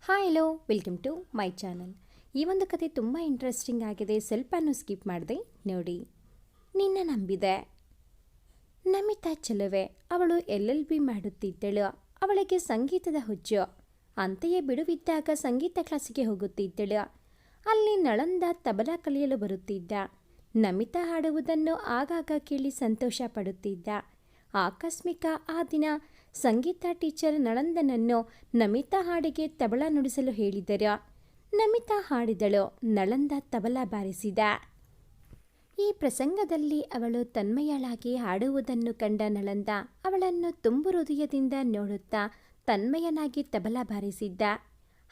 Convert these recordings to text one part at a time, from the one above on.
Hi hello welcome to my channel. ಈ ಒಂದು ಕತೆ ತುಂಬ ಇಂಟ್ರೆಸ್ಟಿಂಗ್ ಆಗಿದೆ. ಸ್ವಲ್ಪನೂ ಸ್ಕಿಪ್ ಮಾಡಿದೆ ನೋಡಿ. ನಿನ್ನ ನಂಬಿದೆ. ನಮಿತಾ ಚೆಲುವೆ. ಅವಳು LLB ಮಾಡುತ್ತಿದ್ದಳು. ಅವಳಿಗೆ ಸಂಗೀತದ ಹುಚ್ಚು. ಅಂತೆಯೇ ಬಿಡುವಿದ್ದಾಗ ಸಂಗೀತ ಕ್ಲಾಸಿಗೆ ಹೋಗುತ್ತಿದ್ದಳು. ಅಲ್ಲಿ ನಳಂದ ತಬಲಾ ಕಲಿಯಲು ಬರುತ್ತಿದ್ದ. ನಮಿತಾ ಹಾಡುವುದನ್ನು ಆಗಾಗ ಕೇಳಿ ಸಂತೋಷ ಪಡುತ್ತಿದ್ದ. ಆಕಸ್ಮಿಕ ಆ ದಿನ ಸಂಗೀತ ಟೀಚರ್ ನಳಂದನನ್ನು ನಮಿತಾ ಹಾಡಿಗೆ ತಬಲಾ ನುಡಿಸಲು ಹೇಳಿದರು. ನಮಿತಾ ಹಾಡಿದಳು. ನಳಂದ ತಬಲಾ ಬಾರಿಸಿದ. ಈ ಪ್ರಸಂಗದಲ್ಲಿ ಅವಳು ತನ್ಮಯಳಾಗಿ ಹಾಡುವುದನ್ನು ಕಂಡ ನಳಂದ ಅವಳನ್ನು ತುಂಬು ಹೃದಯದಿಂದ ನೋಡುತ್ತಾ ತನ್ಮಯನಾಗಿ ತಬಲಾ ಬಾರಿಸಿದ್ದ.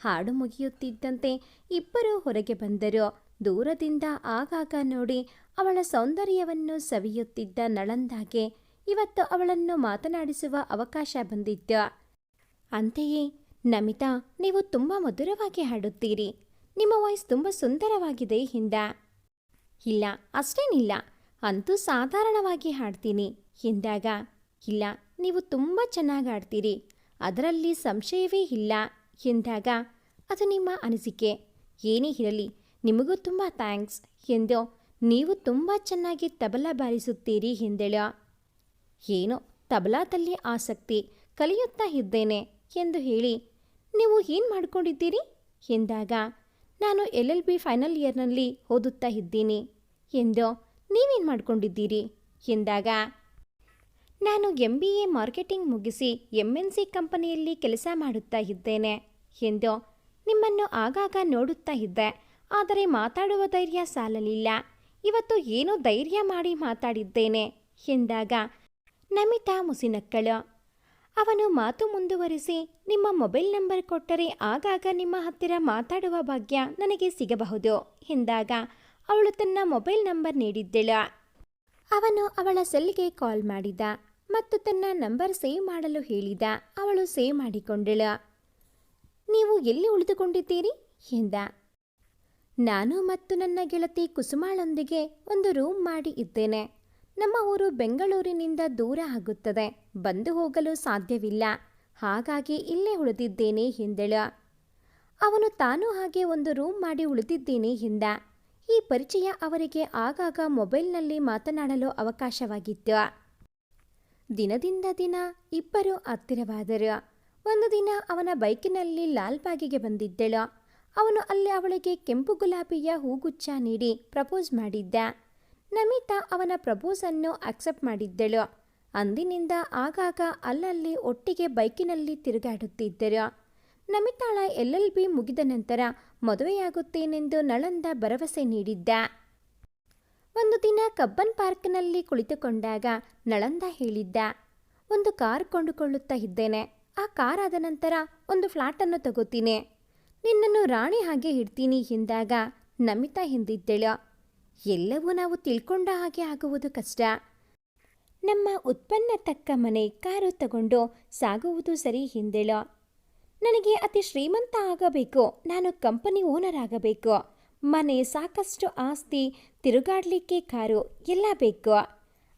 ಹಾಡು ಮುಗಿಯುತ್ತಿದ್ದಂತೆ ಇಬ್ಬರೂ ಹೊರಗೆ ಬಂದರು. ದೂರದಿಂದ ಆಗಾಗ ನೋಡಿ ಅವಳ ಸೌಂದರ್ಯವನ್ನು ಸವಿಯುತ್ತಿದ್ದ ನಳಂದಾಗೆ ಇವತ್ತು ಅವಳನ್ನು ಮಾತನಾಡಿಸುವ ಅವಕಾಶ ಬಂದಿತ್ತು. ಅಂತೆಯೇ, ನಮಿತಾ, ನೀವು ತುಂಬ ಮಧುರವಾಗಿ ಹಾಡುತ್ತೀರಿ. ನಿಮ್ಮ ವಾಯ್ಸ್ ತುಂಬ ಸುಂದರವಾಗಿದೆ ಎಂದ. ಇಲ್ಲ, ಅಷ್ಟೇನಿಲ್ಲ, ಅಂತೂ ಸಾಧಾರಣವಾಗಿ ಹಾಡ್ತೀನಿ ಎಂದಾಗ, ಇಲ್ಲ, ನೀವು ತುಂಬ ಚೆನ್ನಾಗಿ ಹಾಡ್ತೀರಿ, ಅದರಲ್ಲಿ ಸಂಶಯವೇ ಇಲ್ಲ ಎಂದಾಗ, ಅದು ನಿಮ್ಮ ಅನಿಸಿಕೆ, ಏನೇ ಇರಲಿ, ನಿಮಗೂ ತುಂಬ ಥ್ಯಾಂಕ್ಸ್ ಎಂದು ನೀವು ತುಂಬ ಚೆನ್ನಾಗಿ ತಬಲಾ ಬಾರಿಸುತ್ತೀರಿ ಎಂದಳು. ಏನೋ ತಬಲಾದಲ್ಲಿ ಆಸಕ್ತಿ, ಕಲಿಯುತ್ತಾ ಇದ್ದೇನೆ ಎಂದು ಹೇಳಿ, ನೀವು ಏನು ಮಾಡಿಕೊಂಡಿದ್ದೀರಿ ಎಂದಾಗ, ನಾನು LLB ಫೈನಲ್ ಇಯರ್ನಲ್ಲಿ ಓದುತ್ತಾ ಇದ್ದೀನಿ ಎಂದು. ನೀವೇನು ಮಾಡಿಕೊಂಡಿದ್ದೀರಿ ಎಂದಾಗ, ನಾನು MBA ಮಾರ್ಕೆಟಿಂಗ್ ಮುಗಿಸಿ MNC ಕಂಪನಿಯಲ್ಲಿ ಕೆಲಸ ಮಾಡುತ್ತಾ ಇದ್ದೇನೆ ಎಂದು. ನಿಮ್ಮನ್ನು ಆಗಾಗ ನೋಡುತ್ತಾ ಇದ್ದೆ, ಆದರೆ ಮಾತಾಡುವ ಧೈರ್ಯ ಸಾಲಲಿಲ್ಲ. ಇವತ್ತು ಏನೋ ಧೈರ್ಯ ಮಾಡಿ ಮಾತಾಡಿದ್ದೇನೆ ಎಂದಾಗ ನಮಿತಾ ಮುಸಿನಕ್ಕಳು. ಅವನು ಮಾತು ಮುಂದುವರಿಸಿ, ನಿಮ್ಮ ಮೊಬೈಲ್ ನಂಬರ್ ಕೊಟ್ಟರೆ ಆಗಾಗ ನಿಮ್ಮ ಹತ್ತಿರ ಮಾತಾಡುವ ಭಾಗ್ಯ ನನಗೆ ಸಿಗಬಹುದು ಎಂದಾಗ ಅವಳು ತನ್ನ ಮೊಬೈಲ್ ನಂಬರ್ ನೀಡಿದ್ದಳು. ಅವನು ಅವಳ ಸೆಲ್ಗೆ ಕಾಲ್ ಮಾಡಿದ ಮತ್ತು ತನ್ನ ನಂಬರ್ ಸೇವ್ ಮಾಡಲು ಹೇಳಿದ. ಅವಳು ಸೇವ್ ಮಾಡಿಕೊಂಡಳು. ನೀವು ಎಲ್ಲಿ ಉಳಿದುಕೊಂಡಿದ್ದೀರಿ ಎಂದ. ನಾನು ಮತ್ತು ನನ್ನ ಗೆಳತಿ ಕುಸುಮಾಳೊಂದಿಗೆ ಒಂದು ರೂಮ್ ಮಾಡಿ ಇದ್ದೇನೆ. ನಮ್ಮ ಊರು ಬೆಂಗಳೂರಿನಿಂದ ದೂರ ಆಗುತ್ತದೆ, ಬಂದು ಹೋಗಲು ಸಾಧ್ಯವಿಲ್ಲ, ಹಾಗಾಗಿ ಇಲ್ಲೇ ಉಳಿದಿದ್ದೇನೆ ಎಂದಳು. ಅವನು ತಾನು ಹಾಗೆ ಒಂದು ರೂಮ್ ಮಾಡಿ ಉಳಿದಿದ್ದೇನೆ ಎಂದ. ಈ ಪರಿಚಯ ಅವರಿಗೆ ಆಗಾಗ ಮೊಬೈಲ್ನಲ್ಲಿ ಮಾತನಾಡಲು ಅವಕಾಶವಾಗಿತ್ತು. ದಿನದಿಂದ ದಿನ ಇಬ್ಬರು ಹತ್ತಿರವಾದರು. ಒಂದು ದಿನ ಅವನ ಬೈಕಿನಲ್ಲಿ ಲಾಲ್ಬಾಗಿಗೆ ಬಂದಿದ್ದಳು. ಅವನು ಅಲ್ಲಿ ಅವಳಿಗೆ ಕೆಂಪು ಗುಲಾಬಿಯ ಹೂಗುಚ್ಛ ನೀಡಿ ಪ್ರಪೋಸ್ ಮಾಡಿದ್ದ. ನಮಿತಾ ಅವನ ಪ್ರಪೋಸನ್ನು ಅಕ್ಸೆಪ್ಟ್ ಮಾಡಿದ್ದಳು. ಅಂದಿನಿಂದ ಆಗಾಗ ಅಲ್ಲಲ್ಲಿ ಒಟ್ಟಿಗೆ ಬೈಕಿನಲ್ಲಿ ತಿರುಗಾಡುತ್ತಿದ್ದರು. ನಮಿತಾಳ LLB ಮುಗಿದ ನಂತರ ಮದುವೆಯಾಗುತ್ತೇನೆಂದು ನಳಂದ ಭರವಸೆ ನೀಡಿದ್ದ. ಒಂದು ದಿನ ಕಬ್ಬನ್ ಪಾರ್ಕ್ನಲ್ಲಿ ಕುಳಿತುಕೊಂಡಾಗ ನಳಂದ ಹೇಳಿದ್ದ, ಒಂದು ಕಾರ್ ಕೊಂಡುಕೊಳ್ಳುತ್ತಾ ಇದ್ದೇನೆ. ಆ ಕಾರ್ ಆದ ನಂತರ ಒಂದು ಫ್ಲಾಟನ್ನು ತಗೋತೀನಿ, ನಿನ್ನನ್ನು ರಾಣಿ ಹಾಗೆ ಇಡ್ತೀನಿ ಎಂದಾಗ ನಮಿತಾ ಎಂದಿದ್ದಳು, ಎಲ್ಲವೂ ನಾವು ತಿಳ್ಕೊಂಡ ಹಾಗೆ ಆಗುವುದು ಕಷ್ಟ. ನಮ್ಮ ಉತ್ಪನ್ನ ತಕ್ಕ ಮನೆ, ಕಾರು ತಗೊಂಡು ಸಾಗುವುದು ಸರಿ ಎಂದಳು. ನನಗೆ ಅತಿ ಶ್ರೀಮಂತ ಆಗಬೇಕು, ನಾನು ಕಂಪನಿ ಓನರ್ ಆಗಬೇಕು, ಮನೆ, ಸಾಕಷ್ಟು ಆಸ್ತಿ, ತಿರುಗಾಡಲಿಕ್ಕೆ ಕಾರು ಎಲ್ಲ ಬೇಕು,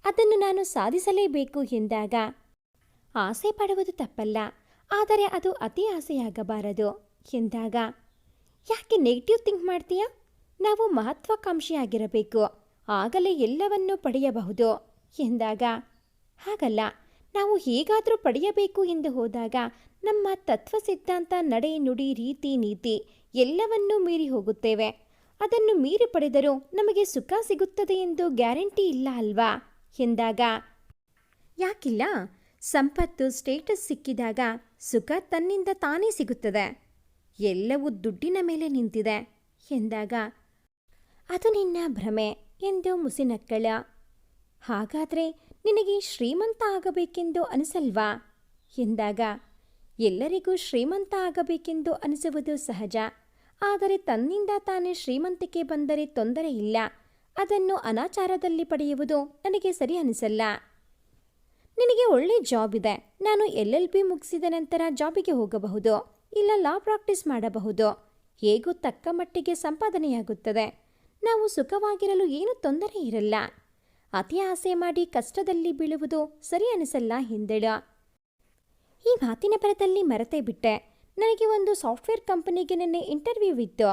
ಅದನ್ನು ನಾನು ಸಾಧಿಸಲೇಬೇಕು ಎಂದಾಗ, ಆಸೆ ಪಡುವುದು ತಪ್ಪಲ್ಲ, ಆದರೆ ಅದು ಅತಿ ಆಸೆಯಾಗಬಾರದು ಎಂದಾಗ, ಯಾಕೆ ನೆಗೆಟಿವ್ ಥಿಂಕ್ ಮಾಡ್ತೀಯಾ? ನಾವು ಮಹತ್ವಾಕಾಂಕ್ಷಿಯಾಗಿರಬೇಕು, ಆಗಲೇ ಎಲ್ಲವನ್ನೂ ಪಡೆಯಬಹುದು ಎಂದಾಗ, ಹಾಗಲ್ಲ, ನಾವು ಹೇಗಾದರೂ ಪಡೆಯಬೇಕು ಎಂದು ಹೋದಾಗ ನಮ್ಮ ತತ್ವ ಸಿದ್ಧಾಂತ, ನಡೆ, ನುಡಿ, ರೀತಿ, ನೀತಿ ಎಲ್ಲವನ್ನೂ ಮೀರಿ ಹೋಗುತ್ತೇವೆ. ಅದನ್ನು ಮೀರಿ ಪಡೆದರೂ ನಮಗೆ ಸುಖ ಸಿಗುತ್ತದೆ ಎಂದು ಗ್ಯಾರಂಟಿ ಇಲ್ಲ ಅಲ್ವಾ ಎಂದಾಗ, ಯಾಕಿಲ್ಲ, ಸಂಪತ್ತು, ಸ್ಟೇಟಸ್ ಸಿಕ್ಕಿದಾಗ ಸುಖ ತನ್ನಿಂದ ತಾನೇ ಸಿಗುತ್ತದೆ, ಎಲ್ಲವೂ ದುಡ್ಡಿನ ಮೇಲೆ ನಿಂತಿದೆ ಎಂದಾಗ, ಅದು ನಿನ್ನ ಭ್ರಮೆ ಎಂದು ಮುಸಿನಕ್ಕಳ. ಹಾಗಾದರೆ ನಿನಗೆ ಶ್ರೀಮಂತ ಆಗಬೇಕೆಂದು ಅನಿಸಲ್ವಾ ಎಂದಾಗ, ಎಲ್ಲರಿಗೂ ಶ್ರೀಮಂತ ಆಗಬೇಕೆಂದು ಅನಿಸುವುದು ಸಹಜ, ಆದರೆ ತನ್ನಿಂದ ತಾನೇ ಶ್ರೀಮಂತಿಕೆ ಬಂದರೆ ತೊಂದರೆ ಇಲ್ಲ, ಅದನ್ನು ಅನಾಚಾರದಲ್ಲಿ ಪಡೆಯುವುದು ನನಗೆ ಸರಿ ಅನಿಸಲ್ಲ. ನಿನಗೆ ಒಳ್ಳೆ ಜಾಬ್ ಇದೆ, ನಾನು LLB ಮುಗಿಸಿದ ನಂತರ ಜಾಬಿಗೆ ಹೋಗಬಹುದು, ಇಲ್ಲ ಲಾ ಪ್ರಾಕ್ಟೀಸ್ ಮಾಡಬಹುದು, ಹೇಗೂ ತಕ್ಕ ಮಟ್ಟಿಗೆ ಸಂಪಾದನೆಯಾಗುತ್ತದೆ, ನಾವು ಸುಖವಾಗಿರಲು ಏನೂ ತೊಂದರೆ ಇರಲ್ಲ. ಅತಿ ಆಸೆ ಮಾಡಿ ಕಷ್ಟದಲ್ಲಿ ಬೀಳುವುದು ಸರಿ ಅನಿಸಲ್ಲ ಎಂದಳು. ಈ ಮಾತಿನ ಬರದಲ್ಲಿ ಮರೆತೇ ಬಿಟ್ಟೆ, ನನಗೆ ಒಂದು ಸಾಫ್ಟ್ವೇರ್ ಕಂಪನಿಗೆ ನಿನ್ನೆ ಇಂಟರ್ವ್ಯೂ ಇತ್ತು.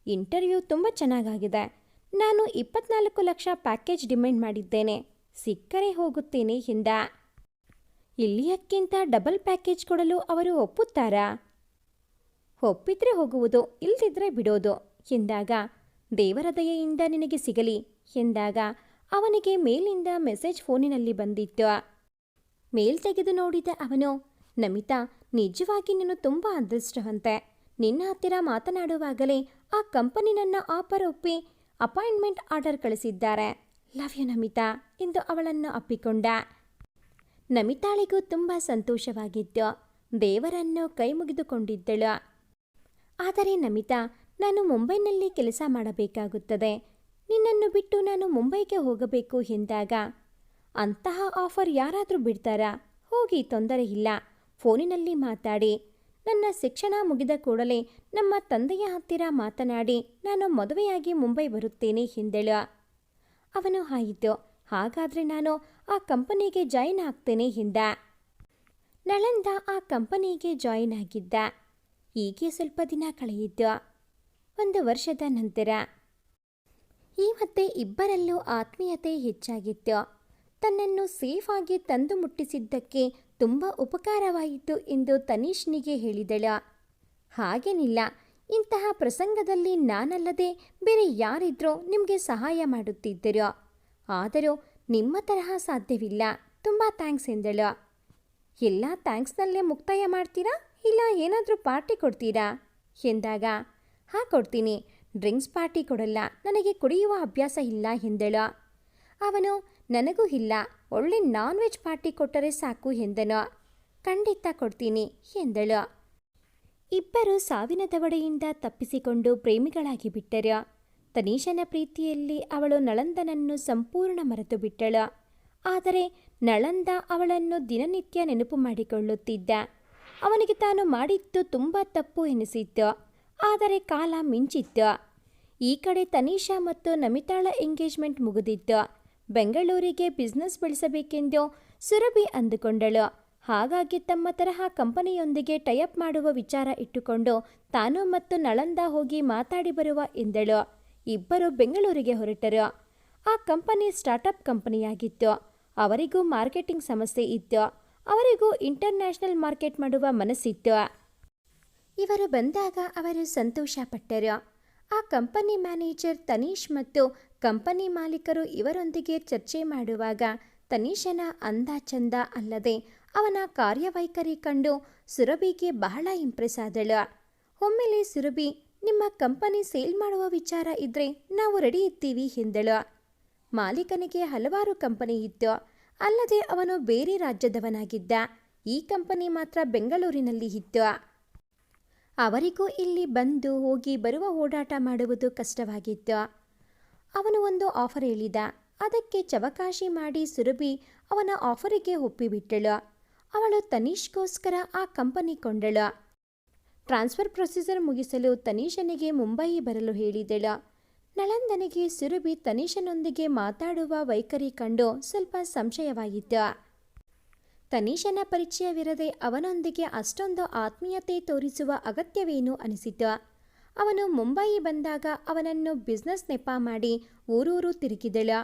ಇಂಟರ್ವ್ಯೂ ತುಂಬ ಚೆನ್ನಾಗಾಗಿದೆ. ನಾನು 24 ಲಕ್ಷ ಪ್ಯಾಕೇಜ್ ಡಿಮ್ಯಾಂಡ್ ಮಾಡಿದ್ದೇನೆ. ಸಿಕ್ಕರೆ ಹೋಗುತ್ತೇನೆ ಎಂದ. ಇಲ್ಲಿಯಕ್ಕಿಂತ ಡಬಲ್ ಪ್ಯಾಕೇಜ್ ಕೊಡಲು ಅವರು ಒಪ್ಪುತ್ತಾರಾ? ಒಪ್ಪಿದ್ರೆ ಹೋಗುವುದು, ಇಲ್ದಿದ್ರೆ ಬಿಡೋದು ಎಂದಾಗ, ದೇವರ ದಯೆಯಿಂದ ನಿನಗೆ ಸಿಗಲಿ ಎಂದಾಗ ಅವನಿಗೆ ಮೇಲಿಂದ ಮೆಸೇಜ್ ಫೋನಿನಲ್ಲಿ ಬಂದಿತ್ತು. ಮೇಲ್ ತೆಗೆದು ನೋಡಿದ ಅವನು, ನಮಿತಾ, ನಿಜವಾಗಿ ನೀನು ತುಂಬ ಅದೃಷ್ಟವಂತೆ. ನಿನ್ನ ಹತ್ತಿರ ಮಾತನಾಡುವಾಗಲೇ ಆ ಕಂಪನಿ ನನ್ನ ಆಫರ್ ಒಪ್ಪಿ ಅಪಾಯಿಂಟ್ಮೆಂಟ್ ಆರ್ಡರ್ ಕಳಿಸಿದ್ದಾರೆ. ಲವ್ ಯು ನಮಿತಾ ಎಂದು ಅವಳನ್ನು ಅಪ್ಪಿಕೊಂಡ. ನಮಿತಾಳಿಗೂ ತುಂಬ ಸಂತೋಷವಾಗಿತ್ತು. ದೇವರನ್ನು ಕೈ ಮುಗಿದುಕೊಂಡಿದ್ದಳು. ಆದರೆ ನಮಿತಾ, ನಾನು ಮುಂಬೈನಲ್ಲಿ ಕೆಲಸ ಮಾಡಬೇಕಾಗುತ್ತದೆ. ನಿನ್ನನ್ನು ಬಿಟ್ಟು ನಾನು ಮುಂಬೈಗೆ ಹೋಗಬೇಕು ಎಂದಾಗ, ಅಂತಹ ಆಫರ್ ಯಾರಾದರೂ ಬಿಡ್ತಾರಾ? ಹೋಗಿ, ತೊಂದರೆ ಇಲ್ಲ. ಫೋನಿನಲ್ಲಿ ಮಾತಾಡಿ. ನನ್ನ ಶಿಕ್ಷಣ ಮುಗಿದ ಕೂಡಲೇ ನಮ್ಮ ತಂದೆಯ ಹತ್ತಿರ ಮಾತನಾಡಿ ನಾನು ಮದುವೆಯಾಗಿ ಮುಂಬೈ ಬರುತ್ತೇನೆ ಎಂದಳು. ಅವನು ಆಯಿತು, ಹಾಗಾದರೆ ನಾನು ಆ ಕಂಪನಿಗೆ ಜಾಯಿನ್ ಆಗ್ತೇನೆ ಎಂದ. ನಳಂದ ಆ ಕಂಪನಿಗೆ ಜಾಯಿನ್ ಆಗಿದ್ದ. ಹೀಗೆ ಸ್ವಲ್ಪ ದಿನ ಕಳೆಯಿತು. 1 ವರ್ಷದ ನಂತರ ಈ ಮತ್ತೆ ಇಬ್ಬರಲ್ಲೂ ಆತ್ಮೀಯತೆ ಹೆಚ್ಚಾಗಿತ್ತು. ತನ್ನನ್ನು ಸೇಫ್ ಆಗಿ ತಂದು ಮುಟ್ಟಿಸಿದ್ದಕ್ಕೆ ತುಂಬ ಉಪಕಾರವಾಯಿತು ಎಂದು ತನೀಶ್ನಿಗೆ ಹೇಳಿದಳು. ಹಾಗೇನಿಲ್ಲ, ಇಂತಹ ಪ್ರಸಂಗದಲ್ಲಿ ನಾನಲ್ಲದೆ ಬೇರೆ ಯಾರಿದ್ರೂ ನಿಮಗೆ ಸಹಾಯ ಮಾಡುತ್ತಿದ್ದರು. ಆದರೂ ನಿಮ್ಮ ತರಹ ಸಾಧ್ಯವಿಲ್ಲ. ತುಂಬ ಥ್ಯಾಂಕ್ಸ್ ಎಂದಳು. ಎಲ್ಲ ಥ್ಯಾಂಕ್ಸ್ನಲ್ಲೇ ಮುಕ್ತಾಯ ಮಾಡ್ತೀರಾ, ಇಲ್ಲ ಏನಾದರೂ ಪಾರ್ಟಿ ಕೊಡ್ತೀರಾ ಎಂದಾಗ, ಹಾಂ ಕೊಡ್ತೀನಿ. ಡ್ರಿಂಕ್ಸ್ ಪಾರ್ಟಿ ಕೊಡಲ್ಲ, ನನಗೆ ಕುಡಿಯುವ ಅಭ್ಯಾಸ ಇಲ್ಲ ಎಂದಳು. ಅವನು, ನನಗೂ ಇಲ್ಲ, ಒಳ್ಳೆ ನಾನ್ ವೆಜ್ ಪಾರ್ಟಿ ಕೊಟ್ಟರೆ ಸಾಕು ಎಂದನು. ಖಂಡಿತ ಕೊಡ್ತೀನಿ ಎಂದಳು. ಇಬ್ಬರು ಸಾವಿನ ದವಡೆಯಿಂದ ತಪ್ಪಿಸಿಕೊಂಡು ಪ್ರೇಮಿಗಳಾಗಿ ಬಿಟ್ಟರು. ತನೀಶನ ಪ್ರೀತಿಯಲ್ಲಿ ಅವಳು ನಳಂದನನ್ನು ಸಂಪೂರ್ಣ ಮರೆತು ಬಿಟ್ಟಳು. ಆದರೆ ನಳಂದ ಅವಳನ್ನು ದಿನನಿತ್ಯ ನೆನಪು ಮಾಡಿಕೊಳ್ಳುತ್ತಿದ್ದ. ಅವನಿಗೆ ತಾನು ಮಾಡಿದ್ದು ತುಂಬ ತಪ್ಪು ಎನಿಸಿತ್ತು. ಆದರೆ ಕಾಲ ಮಿಂಚಿತ್ತು. ಈ ಕಡೆ ತನೀಶಾ ಮತ್ತು ನಮಿತಾಳ ಎಂಗೇಜ್ಮೆಂಟ್ ಮುಗಿದಿತ್ತು. ಬೆಂಗಳೂರಿಗೆ ಬಿಸ್ನೆಸ್ ಬೆಳೆಸಬೇಕೆಂದು ಸುರಭಿ ಅಂದುಕೊಂಡಳು. ಹಾಗಾಗಿ ತಮ್ಮ ತರಹ ಕಂಪನಿಯೊಂದಿಗೆ ಟೈಅಪ್ ಮಾಡುವ ವಿಚಾರ ಇಟ್ಟುಕೊಂಡು ತಾನು ಮತ್ತು ನಳಂದ ಹೋಗಿ ಮಾತಾಡಿ ಬರುವ ಎಂದಳು. ಇಬ್ಬರು ಬೆಂಗಳೂರಿಗೆ ಹೊರಟರು. ಆ ಕಂಪನಿ ಸ್ಟಾರ್ಟಪ್ ಕಂಪನಿಯಾಗಿತ್ತು. ಅವರಿಗೂ ಮಾರ್ಕೆಟಿಂಗ್ ಸಮಸ್ಯೆ ಇತ್ತು. ಅವರಿಗೂ ಇಂಟರ್ನ್ಯಾಷನಲ್ ಮಾರ್ಕೆಟ್ ಮಾಡುವ ಮನಸ್ಸಿತ್ತು. ಇವರು ಬಂದಾಗ ಅವರು ಸಂತೋಷಪಟ್ಟರು. ಆ ಕಂಪನಿ ಮ್ಯಾನೇಜರ್ ತನೀಶ್ ಮತ್ತು ಕಂಪನಿ ಮಾಲೀಕರು ಇವರೊಂದಿಗೆ ಚರ್ಚೆ ಮಾಡುವಾಗ ತನೀಶನ ಅಂದ ಚಂದ ಅಲ್ಲದೆ ಅವನ ಕಾರ್ಯವೈಖರಿ ಕಂಡು ಸುರಭಿಗೆ ಬಹಳ ಇಂಪ್ರೆಸ್ ಆದಳು. ಒಮ್ಮೆಲೆ ಸುರಭಿ, ನಿಮ್ಮ ಕಂಪನಿ ಸೇಲ್ ಮಾಡುವ ವಿಚಾರ ಇದ್ರೆ ನಾವು ರೆಡಿ ಇರ್ತೀವಿ ಎಂದಳು. ಮಾಲೀಕನಿಗೆ ಹಲವಾರು ಕಂಪನಿ ಇತ್ತು. ಅಲ್ಲದೆ ಅವನು ಬೇರೆ ರಾಜ್ಯದವನಾಗಿದ್ದ. ಈ ಕಂಪನಿ ಮಾತ್ರ ಬೆಂಗಳೂರಿನಲ್ಲಿ ಇತ್ತು. ಅವರಿಗೂ ಇಲ್ಲಿ ಬಂದು ಹೋಗಿ ಬರುವ ಓಡಾಟ ಮಾಡುವುದು ಕಷ್ಟವಾಗಿತ್ತು. ಅವನು ಒಂದು ಆಫರ್ ಹೇಳಿದ. ಅದಕ್ಕೆ ಚವಕಾಶಿ ಮಾಡಿ ಸುರಭಿ ಅವನ ಆಫರಿಗೆ ಒಪ್ಪಿಬಿಟ್ಟಳು. ಅವಳು ತನೀಶ್ಗೋಸ್ಕರ ಆ ಕಂಪನಿ ಕೊಂಡಳು. ಟ್ರಾನ್ಸ್ಫರ್ ಪ್ರೊಸೀಜರ್ ಮುಗಿಸಲು ತನೀಶನಿಗೆ ಮುಂಬಯಿ ಬರಲು ಹೇಳಿದಳು. ನಳಂದನಿಗೆ ಸುರಭಿ ತನೀಶನೊಂದಿಗೆ ಮಾತಾಡುವ ವೈಖರಿ ಕಂಡು ಸ್ವಲ್ಪ ಸಂಶಯವಾಯಿತು. ತನೀಶನ ಪರಿಚಯವಿರದೆ ಅವನೊಂದಿಗೆ ಅಷ್ಟೊಂದು ಆತ್ಮೀಯತೆ ತೋರಿಸುವ ಅಗತ್ಯವೇನು ಅನಿಸಿತು. ಅವನು ಮುಂಬಯಿ ಬಂದಾಗ ಅವನನ್ನು ಬಿಸ್ನೆಸ್ ನೆಪ ಮಾಡಿ ಊರೂರು ತಿರುಗಿದಳು.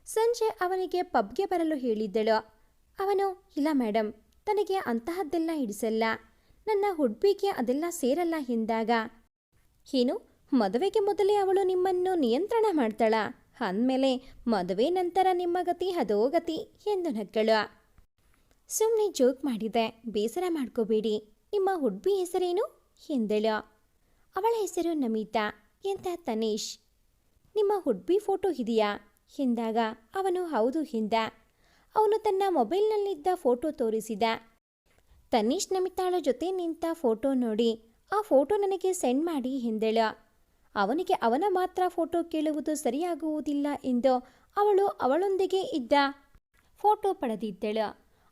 ಸಂಜೆ ಅವನಿಗೆ ಪಬ್ಗೆ ಬರಲು ಹೇಳಿದ್ದಳು. ಅವನು, ಇಲ್ಲ ಮೇಡಮ್, ತನಗೆ ಅಂತಹದ್ದೆಲ್ಲ ಹಿಡಿಸಲ್ಲ. ನನ್ನ ಹುಡ್ಬಿಗೆ ಅದೆಲ್ಲ ಸೇರಲ್ಲ ಎಂದಾಗ, ಏನು, ಮದುವೆಗೆ ಮೊದಲೇ ಅವಳು ನಿಮ್ಮನ್ನು ನಿಯಂತ್ರಣ ಮಾಡ್ತಾಳ? ಅಂದಮೇಲೆ ಮದುವೆ ನಂತರ ನಿಮ್ಮ ಗತಿ ಹದೋಗತಿ ಎಂದು ನಕ್ಕಳು. ಸುಮ್ಮನೆ ಜೋಕ್ ಮಾಡಿದೆ, ಬೇಸರ ಮಾಡ್ಕೋಬೇಡಿ. ನಿಮ್ಮ ಹುಡ್ಬಿ ಹೆಸರೇನು ಎಂದಳು. ಅವಳ ಹೆಸರು ನಮಿತಾ ಎಂದ ತನೀಶ್. ನಿಮ್ಮ ಹುಡ್ಬಿ ಫೋಟೋ ಇದೆಯಾ ಎಂದಾಗ ಅವನು ಹೌದು ಎಂದ. ಅವನು ತನ್ನ ಮೊಬೈಲ್ನಲ್ಲಿದ್ದ ಫೋಟೋ ತೋರಿಸಿದ. ತನೀಶ್ ನಮಿತಾಳ ಜೊತೆ ನಿಂತ ಫೋಟೋ ನೋಡಿ, ಆ ಫೋಟೋ ನನಗೆ ಸೆಂಡ್ ಮಾಡಿ ಎಂದಳು. ಅವನಿಗೆ ಅವನ ಮಾತ್ರ ಫೋಟೋ ಕೇಳುವುದು ಸರಿಯಾಗುವುದಿಲ್ಲ ಎಂದು ಅವಳೊಂದಿಗೆ ಇದ್ದ ಫೋಟೋ ಪಡೆದಿದ್ದಳು.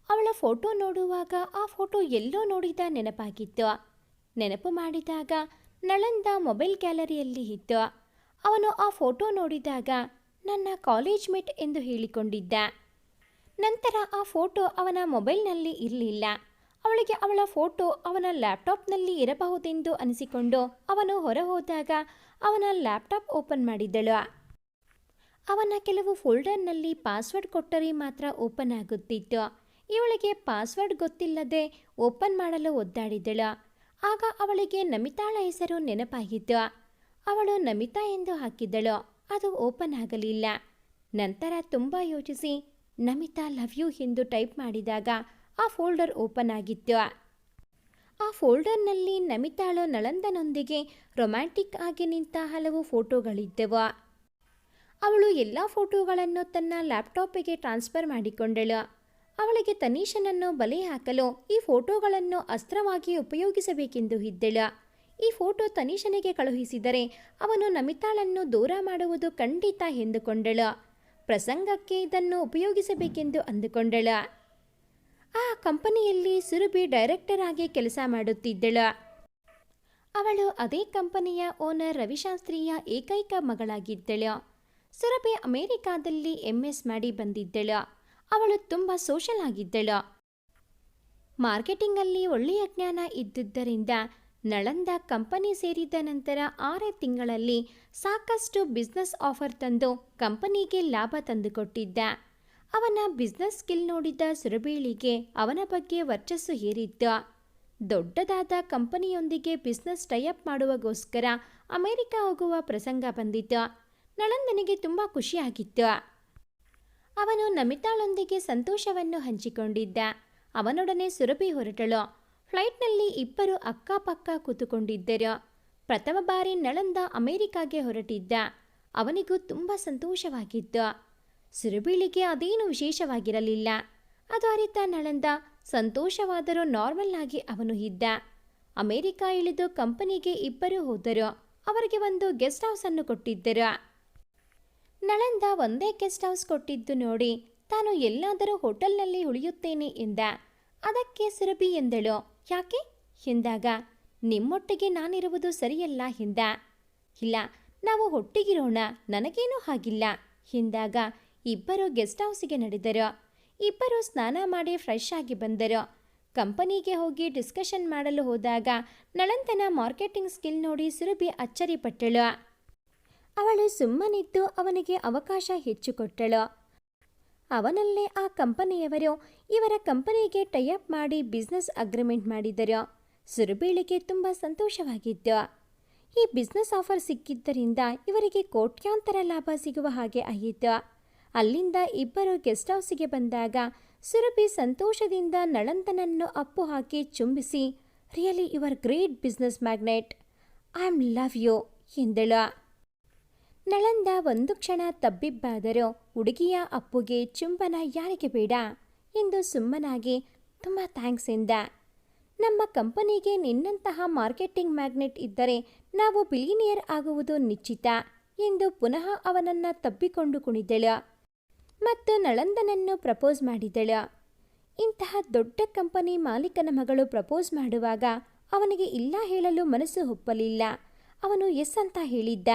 ಅವಳ ಫೋಟೋ ನೋಡುವಾಗ ಆ ಫೋಟೋ ಎಲ್ಲೋ ನೋಡಿದ ನೆನಪಾಗಿತ್ತು. ನೆನಪು ಮಾಡಿದಾಗ ನಳಂದ ಮೊಬೈಲ್ ಗ್ಯಾಲರಿಯಲ್ಲಿ ಇತ್ತು. ಅವನು ಆ ಫೋಟೋ ನೋಡಿದಾಗ ನನ್ನ ಕಾಲೇಜ್ ಮೇಟ್ ಎಂದು ಹೇಳಿಕೊಂಡಿದ್ದ. ನಂತರ ಆ ಫೋಟೋ ಅವನ ಮೊಬೈಲ್ನಲ್ಲಿ ಇರಲಿಲ್ಲ. ಅವಳಿಗೆ ಅವಳ ಫೋಟೋ ಅವನ ಲ್ಯಾಪ್ಟಾಪ್ನಲ್ಲಿ ಇರಬಹುದೆಂದು ಅನಿಸಿಕೊಂಡು ಅವನು ಹೊರ ಹೋದಾಗ ಅವನ ಲ್ಯಾಪ್ಟಾಪ್ ಓಪನ್ ಮಾಡಿದಳು. ಅವನ ಕೆಲವು ಫೋಲ್ಡರ್ನಲ್ಲಿ ಪಾಸ್ವರ್ಡ್ ಕೊಟ್ಟರೆ ಮಾತ್ರ ಓಪನ್ ಆಗುತ್ತಿತ್ತು. ಇವಳಿಗೆ ಪಾಸ್ವರ್ಡ್ ಗೊತ್ತಿಲ್ಲದೆ ಓಪನ್ ಮಾಡಲು ಒದ್ದಾಡಿದಳು. ಆಗ ಅವಳಿಗೆ ನಮಿತಾಳ ಹೆಸರು ನೆನಪಾಗಿತ್ತು. ಅವಳು ನಮಿತಾ ಎಂದು ಹಾಕಿದಳು. ಅದು ಓಪನ್ ಆಗಲಿಲ್ಲ. ನಂತರ ತುಂಬ ಯೋಚಿಸಿ ನಮಿತಾ ಲವ್ ಯು ಎಂದು ಟೈಪ್ ಮಾಡಿದಾಗ ಆ ಫೋಲ್ಡರ್ ಓಪನ್ ಆಗಿತ್ತು. ಆ ಫೋಲ್ಡರ್ನಲ್ಲಿ ನಮಿತಾಳು ನಳಂದನೊಂದಿಗೆ ರೊಮ್ಯಾಂಟಿಕ್ ಆಗಿ ನಿಂತ ಹಲವು ಫೋಟೋಗಳಿದ್ದವು. ಅವಳು ಎಲ್ಲ ಫೋಟೋಗಳನ್ನು ತನ್ನ ಲ್ಯಾಪ್ಟಾಪಿಗೆ ಟ್ರಾನ್ಸ್ಫರ್ ಮಾಡಿಕೊಂಡಳು. ಅವಳಿಗೆ ತನೀಶನನ್ನು ಬಲೆ ಹಾಕಲು ಈ ಫೋಟೋಗಳನ್ನು ಅಸ್ತ್ರವಾಗಿ ಉಪಯೋಗಿಸಬೇಕೆಂದು ಇದ್ದಳು. ಈ ಫೋಟೋ ತನೀಶನಿಗೆ ಕಳುಹಿಸಿದರೆ ಅವನು ನಮಿತಾಳನ್ನು ದೂರ ಮಾಡುವುದು ಖಂಡಿತ ಎಂದುಕೊಂಡಳು. ಪ್ರಸಂಗಕ್ಕೆ ಇದನ್ನು ಉಪಯೋಗಿಸಬೇಕೆಂದು ಅಂದುಕೊಂಡಳು. ಆ ಕಂಪನಿಯಲ್ಲಿ ಸುರಭಿ ಡೈರೆಕ್ಟರ್ ಆಗಿ ಕೆಲಸ ಮಾಡುತ್ತಿದ್ದಳು. ಅವಳು ಅದೇ ಕಂಪನಿಯ ಓನರ್ ರವಿಶಾಸ್ತ್ರಿಯ ಏಕೈಕ ಮಗಳಾಗಿದ್ದಳು. ಸುರಭಿ ಅಮೆರಿಕಾದಲ್ಲಿ MS ಮಾಡಿ ಬಂದಿದ್ದಳು. ಅವಳು ತುಂಬ ಸೋಷಲ್ ಆಗಿದ್ದಳು. ಮಾರ್ಕೆಟಿಂಗಲ್ಲಿ ಒಳ್ಳೆಯ ಜ್ಞಾನ ಇದ್ದುದರಿಂದ ನಳಂದ ಕಂಪನಿ ಸೇರಿದ ನಂತರ 6 ತಿಂಗಳಲ್ಲಿ ಸಾಕಷ್ಟು ಬಿಸ್ನೆಸ್ ಆಫರ್ ತಂದು ಕಂಪನಿಗೆ ಲಾಭ ತಂದುಕೊಟ್ಟಿದ್ದ. ಅವನ ಬಿಸ್ನೆಸ್ ಸ್ಕಿಲ್ ನೋಡಿದ ಸುರಭಿಳಿಗೆ ಅವನ ಬಗ್ಗೆ ವರ್ಚಸ್ಸು ಏರಿತ್ತು. ದೊಡ್ಡದಾದ ಕಂಪನಿಯೊಂದಿಗೆ ಬಿಸ್ನೆಸ್ ಟೈಅಪ್ ಮಾಡುವಗೋಸ್ಕರ ಅಮೆರಿಕ ಹೋಗುವ ಪ್ರಸಂಗ ಬಂದಿತ್ತು. ನಳಂದನಿಗೆ ತುಂಬ ಖುಷಿಯಾಗಿತ್ತು. ಅವನು ನಮಿತಾಳೊಂದಿಗೆ ಸಂತೋಷವನ್ನು ಹಂಚಿಕೊಂಡಿದ್ದ. ಅವನೊಡನೆ ಸುರಭಿ ಹೊರಟಳು. ಫ್ಲೈಟ್ನಲ್ಲಿ ಇಬ್ಬರು ಅಕ್ಕಪಕ್ಕ ಕೂತುಕೊಂಡಿದ್ದರು. ಪ್ರಥಮ ಬಾರಿ ನಳಂದ ಅಮೆರಿಕಾಗೆ ಹೊರಟಿದ್ದ. ಅವನಿಗೂ ತುಂಬ ಸಂತೋಷವಾಗಿತ್ತು. ಸುರಭಿಳಿಗೆ ಅದೇನು ವಿಶೇಷವಾಗಿರಲಿಲ್ಲ. ಅದು ಅರಿತ ನಳಂದ ಸಂತೋಷವಾದರೂ ನಾರ್ಮಲ್ ಆಗಿ ಅವನು ಇದ್ದ. ಅಮೆರಿಕ ಇಳಿದು ಕಂಪನಿಗೆ ಇಬ್ಬರು ಹೋದರು. ಅವರಿಗೆ ಒಂದು ಗೆಸ್ಟ್ ಹೌಸನ್ನು ಕೊಟ್ಟಿದ್ದರು. ನಳಂದ ಒಂದೇ ಗೆಸ್ಟ್ ಹೌಸ್ ಕೊಟ್ಟಿದ್ದು ನೋಡಿ ತಾನು ಎಲ್ಲಾದರೂ ಹೋಟೆಲ್ನಲ್ಲಿ ಉಳಿಯುತ್ತೇನೆ ಎಂದ. ಅದಕ್ಕೆ ಸುರಭಿ ಎಂದಳು, ಯಾಕೆ ಎಂದಾಗ ನಿಮ್ಮೊಟ್ಟಿಗೆ ನಾನಿರುವುದು ಸರಿಯಲ್ಲ ಎಂದ. ಇಲ್ಲ, ನಾವು ಒಟ್ಟಿಗಿರೋಣ, ನನಗೇನೂ ಆಗಿಲ್ಲ ಎಂದಾಗ ಇಬ್ಬರು ಗೆಸ್ಟ್ ಹೌಸಿಗೆ ನಡೆದರು. ಇಬ್ಬರು ಸ್ನಾನ ಮಾಡಿ ಫ್ರೆಶ್ ಆಗಿ ಬಂದರು. ಕಂಪನಿಗೆ ಹೋಗಿ ಡಿಸ್ಕಷನ್ ಮಾಡಲು ಹೋದಾಗ ನಳಂದನ ಮಾರ್ಕೆಟಿಂಗ್ ಸ್ಕಿಲ್ ನೋಡಿ ಸುರಭಿ ಅಚ್ಚರಿಪಟ್ಟಳು. ಅವಳು ಸುಮ್ಮನಿದ್ದು ಅವನಿಗೆ ಅವಕಾಶ ಹೆಚ್ಚು ಕೊಟ್ಟಳು. ಅವನಲ್ಲೇ ಆ ಕಂಪನಿಯವರು ಇವರ ಕಂಪನಿಗೆ ಟೈಅಪ್ ಮಾಡಿ ಬಿಸ್ನೆಸ್ ಅಗ್ರಿಮೆಂಟ್ ಮಾಡಿದರು. ಸುರಭಿಳಿಗೆ ತುಂಬ ಸಂತೋಷವಾಗಿತ್ತು. ಈ ಬಿಸ್ನೆಸ್ ಆಫರ್ ಸಿಕ್ಕಿದ್ದರಿಂದ ಇವರಿಗೆ ಕೋಟ್ಯಾಂತರ ಲಾಭ ಸಿಗುವ ಹಾಗೆ ಆಯಿತು. ಅಲ್ಲಿಂದ ಇಬ್ಬರು ಗೆಸ್ಟ್ ಹೌಸಿಗೆ ಬಂದಾಗ ಸುರಭಿ ಸಂತೋಷದಿಂದ ನಳಂದನನ್ನು ಅಪ್ಪು ಹಾಕಿ ಚುಂಬಿಸಿ, really you are great business magnet, I am love you ಎಂದಳು. ನಳಂದ ಒಂದು ಕ್ಷಣ ತಬ್ಬಿಬ್ಬಾದರೂ ಹುಡುಗಿಯ ಅಪ್ಪುಗೆ ಚುಂಬನ ಯಾರಿಗೆ ಬೇಡ ಎಂದು ಸುಮ್ಮನಾಗಿ ತುಂಬ ಥ್ಯಾಂಕ್ಸ್ ಎಂದ. ನಮ್ಮ ಕಂಪನಿಗೆ ನಿನ್ನಂತಹ ಮಾರ್ಕೆಟಿಂಗ್ ಮ್ಯಾಗ್ನೆಟ್ ಇದ್ದರೆ ನಾವು ಬಿಲಿನಿಯರ್ ಆಗುವುದು ನಿಶ್ಚಿತ ಎಂದು ಪುನಃ ಅವನನ್ನು ತಬ್ಬಿಕೊಂಡು ಕುಣಿದಳು ಮತ್ತು ನಳಂದನನ್ನು ಪ್ರಪೋಸ್ ಮಾಡಿದಳು. ಇಂತಹ ದೊಡ್ಡ ಕಂಪನಿ ಮಾಲೀಕನ ಮಗಳು ಪ್ರಪೋಸ್ ಮಾಡುವಾಗ ಅವನಿಗೆ ಇಲ್ಲ ಹೇಳಲು ಮನಸ್ಸು ಒಪ್ಪಲಿಲ್ಲ. ಅವನು ಎಸ್ ಅಂತ ಹೇಳಿದ್ದ.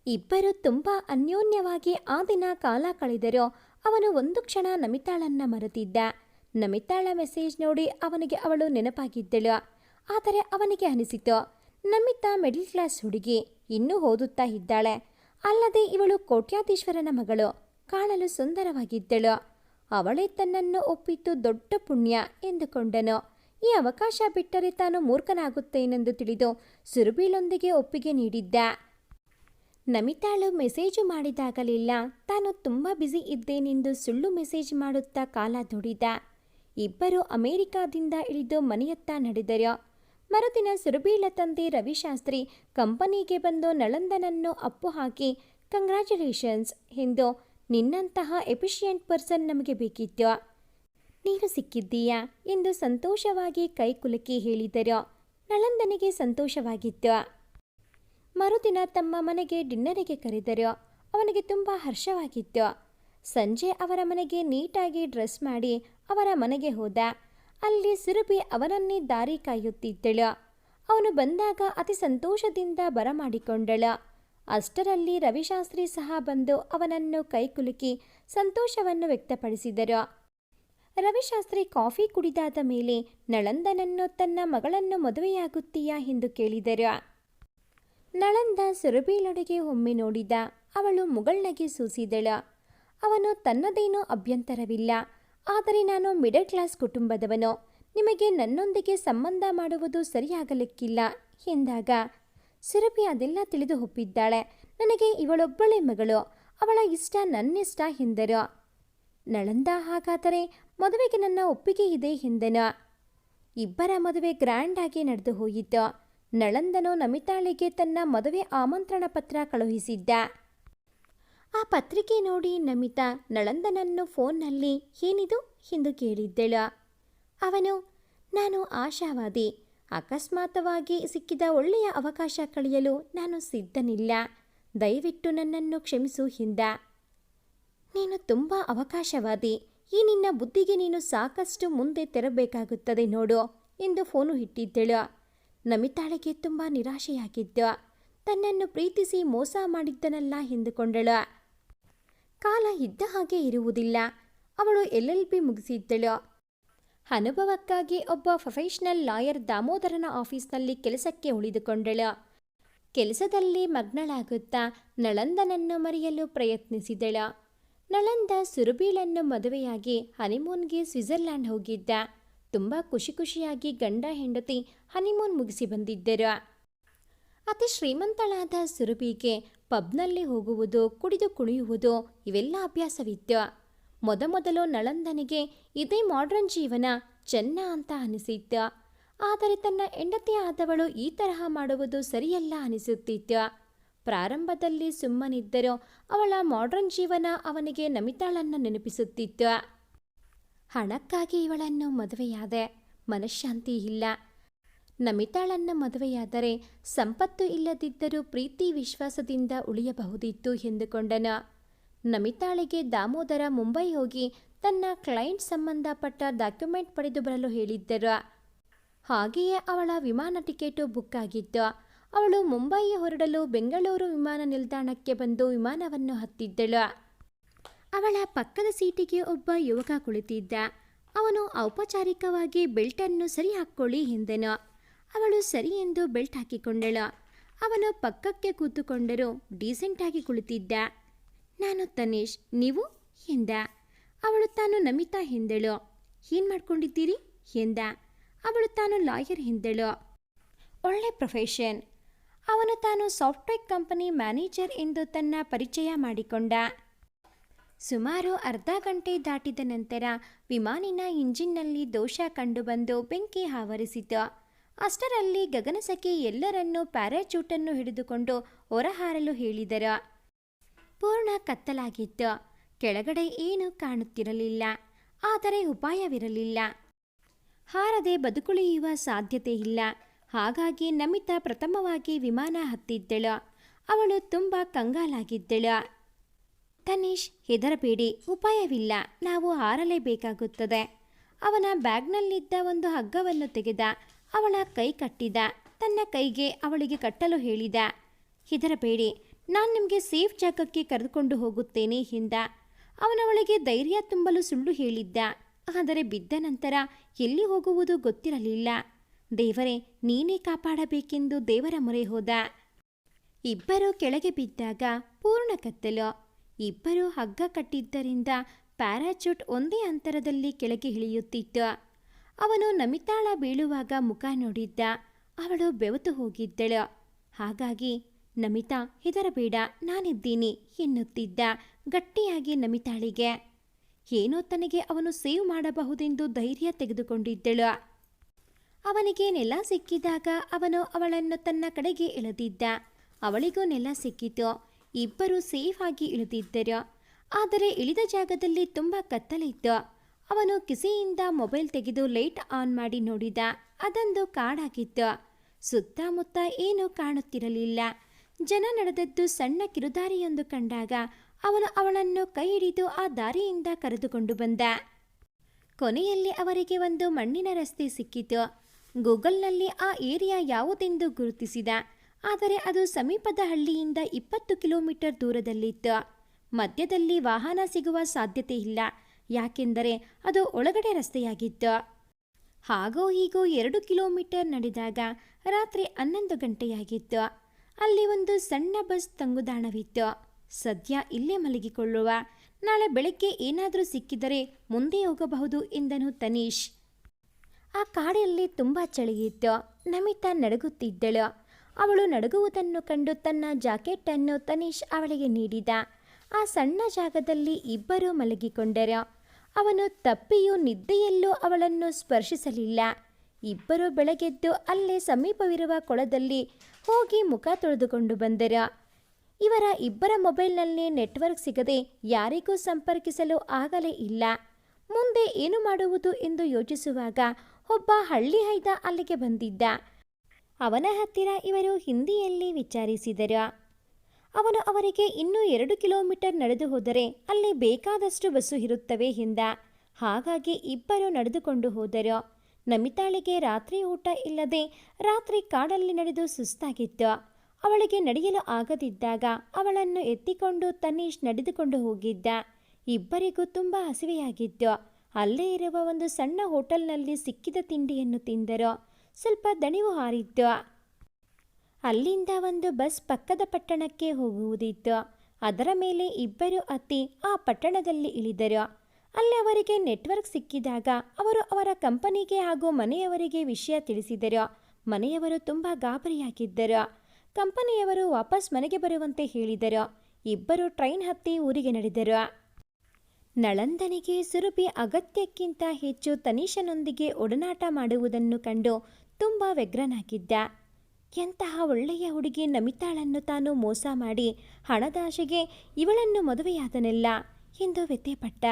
ಇಬ್ಬರು ತುಂಬ ಅನ್ಯೋನ್ಯವಾಗಿ ಆ ದಿನ ಕಾಲ ಕಳೆದರೂ ಅವನು ಒಂದು ಕ್ಷಣ ನಮಿತಾಳನ್ನ ಮರೆತಿದ್ದ. ನಮಿತಾಳ ಮೆಸೇಜ್ ನೋಡಿ ಅವನಿಗೆ ಅವಳು ನೆನಪಾಗಿದ್ದಳು. ಆದರೆ ಅವನಿಗೆ ಅನಿಸಿತು, ನಮಿತಾ ಮಿಡಲ್ ಕ್ಲಾಸ್ ಹುಡುಗಿ, ಇನ್ನೂ ಓದುತ್ತಾ ಇದ್ದಾಳೆ. ಅಲ್ಲದೆ ಇವಳು ಕೋಟ್ಯಾಧೀಶ್ವರನ ಮಗಳು, ಕಾಣಲು ಸುಂದರವಾಗಿದ್ದಳು. ಅವಳೇ ತನ್ನನ್ನು ಒಪ್ಪಿದ್ದು ದೊಡ್ಡ ಪುಣ್ಯ ಎಂದುಕೊಂಡನು. ಈ ಅವಕಾಶ ಬಿಟ್ಟರೆ ತಾನು ಮೂರ್ಖನಾಗುತ್ತೇನೆಂದು ತಿಳಿದು ಸುರಭಿಳೊಂದಿಗೆ ಒಪ್ಪಿಗೆ ನೀಡಿದ್ದ. ನಮಿತಾಳು ಮೆಸೇಜು ಮಾಡಿದಾಗಲೆಲ್ಲ ತಾನು ತುಂಬ ಬ್ಯುಸಿ ಇದ್ದೇನೆಂದು ಸುಳ್ಳು ಮೆಸೇಜ್ ಮಾಡುತ್ತಾ ಕಾಲ ದುಡಿದ. ಇಬ್ಬರು ಅಮೆರಿಕಾದಿಂದ ಇಳಿದು ಮನೆಯತ್ತ ನಡೆದರು. ಮರುದಿನ ಸುರಭಿಳ ತಂದೆ ರವಿಶಾಸ್ತ್ರಿ ಕಂಪನಿಗೆ ಬಂದು ನಳಂದನನ್ನು ಅಪ್ಪು ಹಾಕಿ ಕಂಗ್ರ್ಯಾಚುಲೇಷನ್ಸ್ ಎಂದು, ನಿನ್ನಂತಹ ಎಫಿಷಿಯೆಂಟ್ ಪರ್ಸನ್ ನಮಗೆ ಬೇಕಿತ್ತು, ನೀನು ಸಿಕ್ಕಿದ್ದೀಯಾ ಎಂದು ಸಂತೋಷವಾಗಿ ಕೈಕುಲುಕಿ ಹೇಳಿದರು. ನಳಂದನಿಗೆ ಸಂತೋಷವಾಗಿತ್ತು. ಮರುದಿನ ತಮ್ಮ ಮನೆಗೆ ಡಿನ್ನರಿಗೆ ಕರೆದರು. ಅವನಿಗೆ ತುಂಬ ಹರ್ಷವಾಗಿತ್ತು. ಸಂಜೆ ಅವರ ಮನೆಗೆ ನೀಟಾಗಿ ಡ್ರೆಸ್ ಮಾಡಿ ಅವರ ಮನೆಗೆ ಹೋದ. ಅಲ್ಲಿ ಸುರಭಿ ಅವನನ್ನೇ ದಾರಿ ಕಾಯುತ್ತಿದ್ದಳು. ಅವನು ಬಂದಾಗ ಅತಿ ಸಂತೋಷದಿಂದ ಬರಮಾಡಿಕೊಂಡಳು. ಅಷ್ಟರಲ್ಲಿ ರವಿಶಾಸ್ತ್ರಿ ಸಹ ಬಂದು ಅವನನ್ನು ಕೈಕುಲುಕಿ ಸಂತೋಷವನ್ನು ವ್ಯಕ್ತಪಡಿಸಿದರು. ರವಿಶಾಸ್ತ್ರಿ ಕಾಫಿ ಕುಡಿದಾದ ಮೇಲೆ ನಳಂದನನ್ನು ತನ್ನ ಮಗಳನ್ನು ಮದುವೆಯಾಗುತ್ತೀಯಾ ಎಂದು ಕೇಳಿದರು. ನಳಂದ ಸುರಭಿಯೊಳಗೆ ಒಮ್ಮೆ ನೋಡಿದ. ಅವಳು ಮುಗುಳ್ನಗೆ ಸೂಸಿದಳು. ಅವನು ತನ್ನದೇನೂ ಅಭ್ಯಂತರವಿಲ್ಲ, ಆದರೆ ನಾನು ಮಿಡಲ್ ಕ್ಲಾಸ್ ಕುಟುಂಬದವನು, ನಿಮಗೆ ನನ್ನೊಂದಿಗೆ ಸಂಬಂಧ ಮಾಡುವುದು ಸರಿಯಾಗಲಿಕ್ಕಿಲ್ಲ ಎಂದಾಗ ಸುರಭಿ ಅದೆಲ್ಲ ತಿಳಿದು ಒಪ್ಪಿದ್ದಾಳೆ. ನನಗೆ ಇವಳೊಬ್ಬಳೇ ಮಗಳು, ಅವಳ ಇಷ್ಟ ನನ್ನಿಷ್ಟ ಎಂದರು. ನಳಂದ ಹಾಗಾದರೆ ಮದುವೆಗೆ ನನ್ನ ಒಪ್ಪಿಗೆ ಇದೆ ಎಂದನು. ಇಬ್ಬರ ಮದುವೆ ಗ್ರ್ಯಾಂಡ್ ಆಗಿ ನಡೆದು ಹೋಯಿತು. ನಳಂದನು ನಮಿತಾಳಿಗೆ ತನ್ನ ಮದುವೆ ಆಮಂತ್ರಣ ಪತ್ರ ಕಳುಹಿಸಿದ್ದ. ಆ ಪತ್ರಿಕೆ ನೋಡಿ ನಮಿತಾ ನಳಂದನನ್ನು ಫೋನ್ನಲ್ಲಿ ಏನಿದು ಎಂದು ಕೇಳಿದ್ದಳು. ಅವನು, ನಾನು ಆಶಾವಾದಿ, ಅಕಸ್ಮಾತವಾಗಿ ಸಿಕ್ಕಿದ ಒಳ್ಳೆಯ ಅವಕಾಶ ಕಳೆಯಲು ನಾನು ಸಿದ್ಧನಿಲ್ಲ, ದಯವಿಟ್ಟು ನನ್ನನ್ನು ಕ್ಷಮಿಸು ಎಂದ. ನೀನು ತುಂಬ ಅವಕಾಶವಾದಿ, ಈ ನಿನ್ನ ಬುದ್ಧಿಗೆ ನೀನು ಸಾಕಷ್ಟು ಮುಂದೆ ತೆರಬೇಕಾಗುತ್ತದೆ ನೋಡು ಎಂದು ಫೋನು ಇಟ್ಟಿದ್ದಳು. ನಮಿತಾಳಿಗೆ ತುಂಬ ನಿರಾಶೆಯಾಗಿದ್ದು, ತನ್ನನ್ನು ಪ್ರೀತಿಸಿ ಮೋಸ ಮಾಡಿದ್ದನಲ್ಲ ಎಂದುಕೊಂಡಳು. ಕಾಲ ಇದ್ದ ಹಾಗೆ ಇರುವುದಿಲ್ಲ. ಅವಳು LLB ಮುಗಿಸಿದ್ದಳು. ಅನುಭವಕ್ಕಾಗಿ ಒಬ್ಬ ಪ್ರೊಫೆಷನಲ್ ಲಾಯರ್ ದಾಮೋದರನ ಆಫೀಸ್ನಲ್ಲಿ ಕೆಲಸಕ್ಕೆ ಉಳಿದುಕೊಂಡಳು. ಕೆಲಸದಲ್ಲಿ ಮಗ್ನಳಾಗುತ್ತಾ ನಳಂದನನ್ನು ಮರೆಯಲು ಪ್ರಯತ್ನಿಸಿದಳು. ನಳಂದ ಸುರಭೀಳನ್ನು ಮದುವೆಯಾಗಿ ಹನಿಮೂನ್ಗೆ ಸ್ವಿಟ್ಜರ್ಲ್ಯಾಂಡ್ ಹೋಗಿದ್ದ. ತುಂಬ ಖುಷಿಯಾಗಿ ಗಂಡ ಹೆಂಡತಿ ಹನಿಮೂನ್ ಮುಗಿಸಿ ಬಂದಿದ್ದರು. ಅತಿ ಶ್ರೀಮಂತಳಾದ ಸುರಭಿಗೆ ಪಬ್ನಲ್ಲಿ ಹೋಗುವುದು, ಕುಡಿದು ಕುಣಿಯುವುದು ಇವೆಲ್ಲ ಅಭ್ಯಾಸವಿತ್ತು. ಮೊದಮೊದಲು ನಳಂದನಿಗೆ ಇದೇ ಮಾಡ್ರನ್ ಜೀವನ ಚೆನ್ನ ಅಂತ ಅನಿಸಿತ್ತು. ಆದರೆ ತನ್ನ ಹೆಂಡತಿ ಆದವಳು ಈ ತರಹ ಮಾಡುವುದು ಸರಿಯಲ್ಲ ಅನಿಸುತ್ತಿತ್ತು. ಪ್ರಾರಂಭದಲ್ಲಿ ಸುಮ್ಮನಿದ್ದರೂ ಅವಳ ಮಾಡ್ರನ್ ಜೀವನ ಅವನಿಗೆ ನಮಿತಾಳನ್ನು ನೆನಪಿಸುತ್ತಿತ್ತು. ಹಣಕ್ಕಾಗಿ ಇವಳನ್ನು ಮದುವೆಯಾದೆ, ಮನಃಶಾಂತಿ ಇಲ್ಲ. ನಮಿತಾಳನ್ನು ಮದುವೆಯಾದರೆ ಸಂಪತ್ತು ಇಲ್ಲದಿದ್ದರೂ ಪ್ರೀತಿ ವಿಶ್ವಾಸದಿಂದ ಉಳಿಯಬಹುದಿತ್ತು ಎಂದುಕೊಂಡನು. ನಮಿತಾಳಿಗೆ ದಾಮೋದರ ಮುಂಬೈ ಹೋಗಿ ತನ್ನ ಕ್ಲೈಂಟ್ ಸಂಬಂಧಪಟ್ಟ ಡಾಕ್ಯುಮೆಂಟ್ ಪಡೆದು ಬರಲು ಹೇಳಿದ್ದರು. ಹಾಗೆಯೇ ಅವಳ ವಿಮಾನ ಟಿಕೆಟು ಬುಕ್ ಆಗಿತ್ತು. ಅವಳು ಮುಂಬೈ ಹೊರಡಲು ಬೆಂಗಳೂರು ವಿಮಾನ ನಿಲ್ದಾಣಕ್ಕೆ ಬಂದು ವಿಮಾನವನ್ನು ಹತ್ತಿದ್ದಳು. ಅವಳ ಪಕ್ಕದ ಸೀಟಿಗೆ ಒಬ್ಬ ಯುವಕ ಕುಳಿತಿದ್ದ. ಅವನು ಔಪಚಾರಿಕವಾಗಿ ಬೆಲ್ಟನ್ನು ಸರಿ ಹಾಕ್ಕೊಳ್ಳಿ ಎಂದನು. ಅವಳು ಸರಿ ಎಂದು ಬೆಲ್ಟ್ ಹಾಕಿಕೊಂಡಳು. ಅವನು ಪಕ್ಕಕ್ಕೆ ಕೂತುಕೊಂಡರೂ ಡೀಸೆಂಟಾಗಿ ಕುಳಿತಿದ್ದ. ನಾನು ತನೀಶ್, ನೀವು ಎಂದ. ಅವಳು ತಾನು ನಮಿತಾ ಎಂದಳು. ಏನು ಮಾಡ್ಕೊಂಡಿದ್ದೀರಿ ಎಂದ. ಅವಳು ತಾನು ಲಾಯರ್ ಎಂದಳು. ಒಳ್ಳೆ ಪ್ರೊಫೆಷನ್. ಅವನು ತಾನು ಸಾಫ್ಟ್ವೇರ್ ಕಂಪನಿ ಮ್ಯಾನೇಜರ್ ಎಂದು ತನ್ನ ಪರಿಚಯ ಮಾಡಿಕೊಂಡ. ಸುಮಾರು ಅರ್ಧ ಗಂಟೆ ದಾಟಿದ ನಂತರ ವಿಮಾನಿನ ಇಂಜಿನ್ನಲ್ಲಿ ದೋಷ ಕಂಡುಬಂದು ಬೆಂಕಿ ಆವರಿಸಿತು. ಅಷ್ಟರಲ್ಲಿ ಗಗನಸಖಿ ಎಲ್ಲರನ್ನೂ ಪ್ಯಾರಾಚೂಟನ್ನು ಹಿಡಿದುಕೊಂಡು ಹೊರಹಾರಲು ಹೇಳಿದರು. ಪೂರ್ಣ ಕತ್ತಲಾಗಿತ್ತು. ಕೆಳಗಡೆ ಏನೂ ಕಾಣುತ್ತಿರಲಿಲ್ಲ. ಆದರೆ ಉಪಾಯವಿರಲಿಲ್ಲ. ಹಾರದೆ ಬದುಕುಳಿಯುವ ಸಾಧ್ಯತೆ ಇಲ್ಲ. ಹಾಗಾಗಿ ನಮಿತಾ ಪ್ರಥಮವಾಗಿ ವಿಮಾನ ಹತ್ತಿದ್ದಳು. ಅವಳು ತುಂಬ ಕಂಗಾಲಾಗಿದ್ದಳು. ತನೀಶ್, ಹೆದರಬೇಡಿ, ಉಪಾಯವಿಲ್ಲ, ನಾವು ಹಾರಲೇಬೇಕಾಗುತ್ತದೆ. ಅವನ ಬ್ಯಾಗ್ನಲ್ಲಿದ್ದ ಒಂದು ಹಗ್ಗವನ್ನು ತೆಗೆದ. ಅವಳ ಕೈ ಕಟ್ಟಿದ. ತನ್ನ ಕೈಗೆ ಅವಳಿಗೆ ಕಟ್ಟಲು ಹೇಳಿದ. ಹೆದರಬೇಡಿ, ನಾನು ನಿಮಗೆ ಸೇಫ್ ಜಾಗಕ್ಕೆ ಕರೆದುಕೊಂಡು ಹೋಗುತ್ತೇನೆ ಎಂದ. ಅವನವಳಿಗೆ ಧೈರ್ಯ ತುಂಬಲು ಸುಳ್ಳು ಹೇಳಿದ್ದ. ಆದರೆ ಬಿದ್ದ ನಂತರ ಎಲ್ಲಿ ಹೋಗುವುದು ಗೊತ್ತಿರಲಿಲ್ಲ. ದೇವರೇ, ನೀನೇ ಕಾಪಾಡಬೇಕೆಂದು ದೇವರ ಮೊರೆ ಹೋದ. ಇಬ್ಬರು ಕೆಳಗೆ ಬಿದ್ದಾಗ ಪೂರ್ಣ ಕತ್ತಲು. ಇಬ್ಬರು ಹಗ್ಗ ಕಟ್ಟಿದ್ದರಿಂದ ಪ್ಯಾರಾಚೂಟ್ ಒಂದೇ ಅಂತರದಲ್ಲಿ ಕೆಳಗೆ ಇಳಿಯುತ್ತಿತ್ತು. ಅವನು ನಮಿತಾಳ ಬೀಳುವಾಗ ಮುಖ ನೋಡಿದ್ದ. ಅವಳು ಬೆವತು ಹೋಗಿದ್ದಳು. ಹಾಗಾಗಿ ನಮಿತಾ, ಹೆದರಬೇಡ, ನಾನಿದ್ದೀನಿ ಎನ್ನುತ್ತಿದ್ದ ಗಟ್ಟಿಯಾಗಿ ನಮಿತಾಳಿಗೆ. ಏನೋ ತನಗೆ ಅವನು ಸೇವ್ ಮಾಡಬಹುದೆಂದು ಧೈರ್ಯ ತೆಗೆದುಕೊಂಡಿದ್ದಳು. ಅವನಿಗೆ ನೆಲ ಸಿಕ್ಕಿದಾಗ ಅವನು ಅವಳನ್ನು ತನ್ನ ಕಡೆಗೆ ಎಳೆದಿದ್ದ. ಅವಳಿಗೂ ನೆಲ ಸಿಕ್ಕಿತು. ಇಬ್ಬರು ಸೇಫ್ ಆಗಿ ಇಳಿದಿದ್ದರು. ಆದರೆ ಇಳಿದ ಜಾಗದಲ್ಲಿ ತುಂಬ ಕತ್ತಲಿತ್ತು. ಅವನು ಕಿಸೆಯಿಂದ ಮೊಬೈಲ್ ತೆಗೆದು ಲೈಟ್ ಆನ್ ಮಾಡಿ ನೋಡಿದ. ಅದೊಂದು ಕಾಡಾಗಿತ್ತು. ಸುತ್ತಮುತ್ತ ಏನೂ ಕಾಣುತ್ತಿರಲಿಲ್ಲ. ಜನ ನಡೆದದ್ದು ಸಣ್ಣ ಕಿರುದಾರಿಯೊಂದು ಕಂಡಾಗ ಅವನು ಅವಳನ್ನು ಕೈ ಹಿಡಿದು ಆ ದಾರಿಯಿಂದ ಕರೆದುಕೊಂಡು ಬಂದ. ಕೊನೆಯಲ್ಲಿ ಅವರಿಗೆ ಒಂದು ಮಣ್ಣಿನ ರಸ್ತೆ ಸಿಕ್ಕಿತು. ಗೂಗಲ್ನಲ್ಲಿ ಆ ಏರಿಯಾ ಯಾವುದೆಂದು ಗುರುತಿಸಿದ. ಆದರೆ ಅದು ಸಮೀಪದ ಹಳ್ಳಿಯಿಂದ 20 ಕಿಲೋಮೀಟರ್ ದೂರದಲ್ಲಿತ್ತು. ಮಧ್ಯದಲ್ಲಿ ವಾಹನ ಸಿಗುವ ಸಾಧ್ಯತೆ ಇಲ್ಲ. ಯಾಕೆಂದರೆ ಅದು ಒಳಗಡೆ ರಸ್ತೆಯಾಗಿತ್ತು. ಹಾಗೋ ಹೀಗೋ 2 ಕಿಲೋಮೀಟರ್ ನಡೆದಾಗ ರಾತ್ರಿ 11 ಗಂಟೆಯಾಗಿತ್ತು. ಅಲ್ಲಿ ಒಂದು ಸಣ್ಣ ಬಸ್ ತಂಗುದಾಣವಿತ್ತು. ಸದ್ಯ ಇಲ್ಲೇ ಮಲಗಿಕೊಳ್ಳುವ, ನಾಳೆ ಬೆಳಗ್ಗೆ ಏನಾದರೂ ಸಿಕ್ಕಿದರೆ ಮುಂದೆ ಹೋಗಬಹುದು ಎಂದನು ತನೀಶ್. ಆ ಕಾಡಲ್ಲಿ ತುಂಬ ಚಳಿಯಿತ್ತು. ನಮಿತಾ ನಡುಗುತ್ತಿದ್ದಳು. ಅವಳು ನಡುಗುವುದನ್ನು ಕಂಡು ತನ್ನ ಜಾಕೆಟನ್ನು ತನೀಶ್ ಅವಳಿಗೆ ನೀಡಿದ. ಆ ಸಣ್ಣ ಜಾಗದಲ್ಲಿ ಇಬ್ಬರೂ ಮಲಗಿಕೊಂಡರು. ಅವನು ತಪ್ಪಿಯೂ ನಿದ್ದೆಯಲ್ಲೂ ಅವಳನ್ನು ಸ್ಪರ್ಶಿಸಲಿಲ್ಲ. ಇಬ್ಬರೂ ಬೆಳಗೆದ್ದು ಅಲ್ಲೇ ಸಮೀಪವಿರುವ ಕೊಳದಲ್ಲಿ ಹೋಗಿ ಮುಖ ತೊಳೆದುಕೊಂಡು ಬಂದರು. ಇವರ ಇಬ್ಬರ ಮೊಬೈಲ್ನಲ್ಲಿ ನೆಟ್ವರ್ಕ್ ಸಿಗದೆ ಯಾರಿಗೂ ಸಂಪರ್ಕಿಸಲು ಆಗಲೇ ಇಲ್ಲ. ಮುಂದೆ ಏನು ಮಾಡುವುದು ಎಂದು ಯೋಚಿಸುವಾಗ ಒಬ್ಬ ಹಳ್ಳಿ ಹೈದ ಅಲ್ಲಿಗೆ ಬಂದಿದ್ದ. ಅವನ ಹತ್ತಿರ ಇವರು ಹಿಂದಿಯಲ್ಲಿ ವಿಚಾರಿಸಿದರು. ಅವನು ಅವರಿಗೆ ಇನ್ನೂ 2 ಕಿಲೋಮೀಟರ್ ನಡೆದು ಹೋದರೆ ಅಲ್ಲಿ ಬೇಕಾದಷ್ಟು ಬಸ್ಸು ಇರುತ್ತವೆ ಎಂದ. ಹಾಗಾಗಿ ಇಬ್ಬರು ನಡೆದುಕೊಂಡು ಹೋದರು. ನಮಿತಾಳಿಗೆ ರಾತ್ರಿ ಊಟ ಇಲ್ಲದೆ ರಾತ್ರಿ ಕಾಡಲ್ಲಿ ನಡೆದು ಸುಸ್ತಾಗಿತ್ತು. ಅವಳಿಗೆ ನಡೆಯಲು ಆಗದಿದ್ದಾಗ ಅವಳನ್ನು ಎತ್ತಿಕೊಂಡು ತನೀಶ್ ನಡೆದುಕೊಂಡು ಹೋಗಿದ್ದ. ಇಬ್ಬರಿಗೂ ತುಂಬ ಹಸಿವೆಯಾಗಿತ್ತು. ಅಲ್ಲೇ ಇರುವ ಒಂದು ಸಣ್ಣ ಹೋಟೆಲ್ನಲ್ಲಿ ಸಿಕ್ಕಿದ ತಿಂಡಿಯನ್ನು ತಿಂದರು. ಸ್ವಲ್ಪ ದಣಿವು ಹಾರಿತ್ತು. ಅಲ್ಲಿಂದ ಒಂದು ಬಸ್ ಪಕ್ಕದ ಪಟ್ಟಣಕ್ಕೆ ಹೋಗುವುದಿತ್ತು. ಅದರ ಮೇಲೆ ಇಬ್ಬರು ಹತ್ತಿ ಆ ಪಟ್ಟಣದಲ್ಲಿ ಇಳಿದರು. ಅಲ್ಲಿ ಅವರಿಗೆ ನೆಟ್ವರ್ಕ್ ಸಿಕ್ಕಿದಾಗ ಅವರು ಅವರ ಕಂಪನಿಗೆ ಹಾಗೂ ಮನೆಯವರಿಗೆ ವಿಷಯ ತಿಳಿಸಿದರು. ಮನೆಯವರು ತುಂಬ ಗಾಬರಿಯಾಗಿದ್ದರು. ಕಂಪನಿಯವರು ವಾಪಸ್ ಮನೆಗೆ ಬರುವಂತೆ ಹೇಳಿದರು. ಇಬ್ಬರು ಟ್ರೈನ್ ಹತ್ತಿ ಊರಿಗೆ ನಡೆದರು. ನಳಂದನಿಗೆ ಸುರಭಿ ಅಗತ್ಯಕ್ಕಿಂತ ಹೆಚ್ಚು ತನೀಶನೊಂದಿಗೆ ಒಡನಾಟ ಮಾಡುವುದನ್ನು ಕಂಡು ತುಂಬ ವ್ಯಗ್ರನಾಗಿದ್ದ. ಎಂತಹ ಒಳ್ಳೆಯ ಹುಡುಗಿ ನಮಿತಾಳನ್ನು ತಾನು ಮೋಸ ಮಾಡಿ ಹಣದಾಶೆಗೆ ಇವಳನ್ನು ಮದುವೆಯಾದನೆಲ್ಲ ಎಂದು ವ್ಯಥೆಪಟ್ಟ.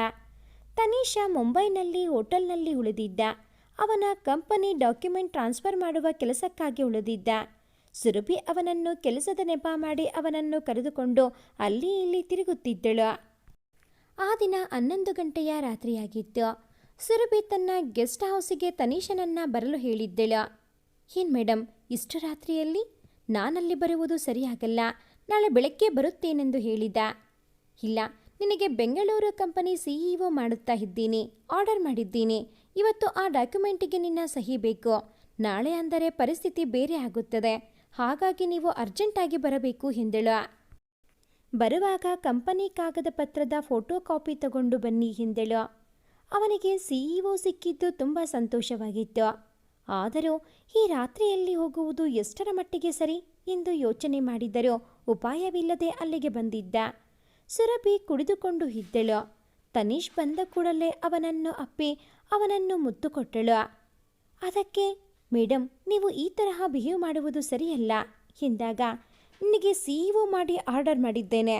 ತನೀಶ ಮುಂಬೈನಲ್ಲಿ ಹೋಟೆಲ್ನಲ್ಲಿ ಉಳಿದಿದ್ದ. ಅವನ ಕಂಪನಿ ಡಾಕ್ಯುಮೆಂಟ್ ಟ್ರಾನ್ಸ್ಫರ್ ಮಾಡುವ ಕೆಲಸಕ್ಕಾಗಿ ಉಳಿದಿದ್ದ. ಸುರಭಿ ಅವನನ್ನು ಕೆಲಸದ ನೆಪ ಮಾಡಿ ಅವನನ್ನು ಕರೆದುಕೊಂಡು ಅಲ್ಲಿ ಇಲ್ಲಿ ತಿರುಗುತ್ತಿದ್ದಳು. ಆ ದಿನ 11 ಗಂಟೆಯ ರಾತ್ರಿಯಾಗಿತ್ತು. ಸುರಭಿ ತನ್ನ ಗೆಸ್ಟ್ ಹೌಸಿಗೆ ತನೀಶನನ್ನು ಬರಲು ಹೇಳಿದ್ದಳು. ಏನು ಮೇಡಮ್, ಇಷ್ಟು ರಾತ್ರಿಯಲ್ಲಿ? ನಾನಲ್ಲಿ ಬರುವುದು ಸರಿಯಾಗಲ್ಲ, ನಾಳೆ ಬೆಳಗ್ಗೆ ಬರುತ್ತೇನೆಂದು ಹೇಳಿದ. ಇಲ್ಲ, ನಿನಗೆ ಬೆಂಗಳೂರು ಕಂಪನಿ CEO ಮಾಡುತ್ತಾ ಇದ್ದೀನಿ, ಆರ್ಡರ್ ಮಾಡಿದ್ದೀನಿ. ಇವತ್ತು ಆ ಡಾಕ್ಯುಮೆಂಟಿಗೆ ನಿನ್ನ ಸಹಿ ಬೇಕು. ನಾಳೆ ಅಂದರೆ ಪರಿಸ್ಥಿತಿ ಬೇರೆ ಆಗುತ್ತದೆ. ಹಾಗಾಗಿ ನೀವು ಅರ್ಜೆಂಟಾಗಿ ಬರಬೇಕು ಎಂದಳು. ಬರುವಾಗ ಕಂಪನಿ ಕಾಗದ ಪತ್ರದ ಫೋಟೋ ಕಾಪಿ ತಗೊಂಡು ಬನ್ನಿ ಎಂದಳು. ಅವನಿಗೆ CEO ಸಿಕ್ಕಿದ್ದು ತುಂಬ ಸಂತೋಷವಾಗಿತ್ತು. ಆದರೂ ಈ ರಾತ್ರಿಯಲ್ಲಿ ಹೋಗುವುದು ಎಷ್ಟರ ಮಟ್ಟಿಗೆ ಸರಿ ಎಂದು ಯೋಚನೆ ಮಾಡಿದರೂ ಉಪಾಯವಿಲ್ಲದೆ ಅಲ್ಲಿಗೆ ಬಂದಿದ್ದ. ಸುರಭಿ ಕುಡಿದುಕೊಂಡು ಇದ್ದಳು. ತನೀಶ್ ಬಂದ ಕೂಡಲೇ ಅವನನ್ನು ಅಪ್ಪಿ ಅವನನ್ನು ಮುತ್ತು ಕೊಟ್ಟಳು. ಅದಕ್ಕೆ ಮೇಡಮ್, ನೀವು ಈ ತರಹ ಬಿಹೇವ್ ಮಾಡುವುದು ಸರಿಯಲ್ಲ ಎಂದಾಗ, ನಿನಗೆ CEO ಮಾಡಿ ಆರ್ಡರ್ ಮಾಡಿದ್ದೇನೆ.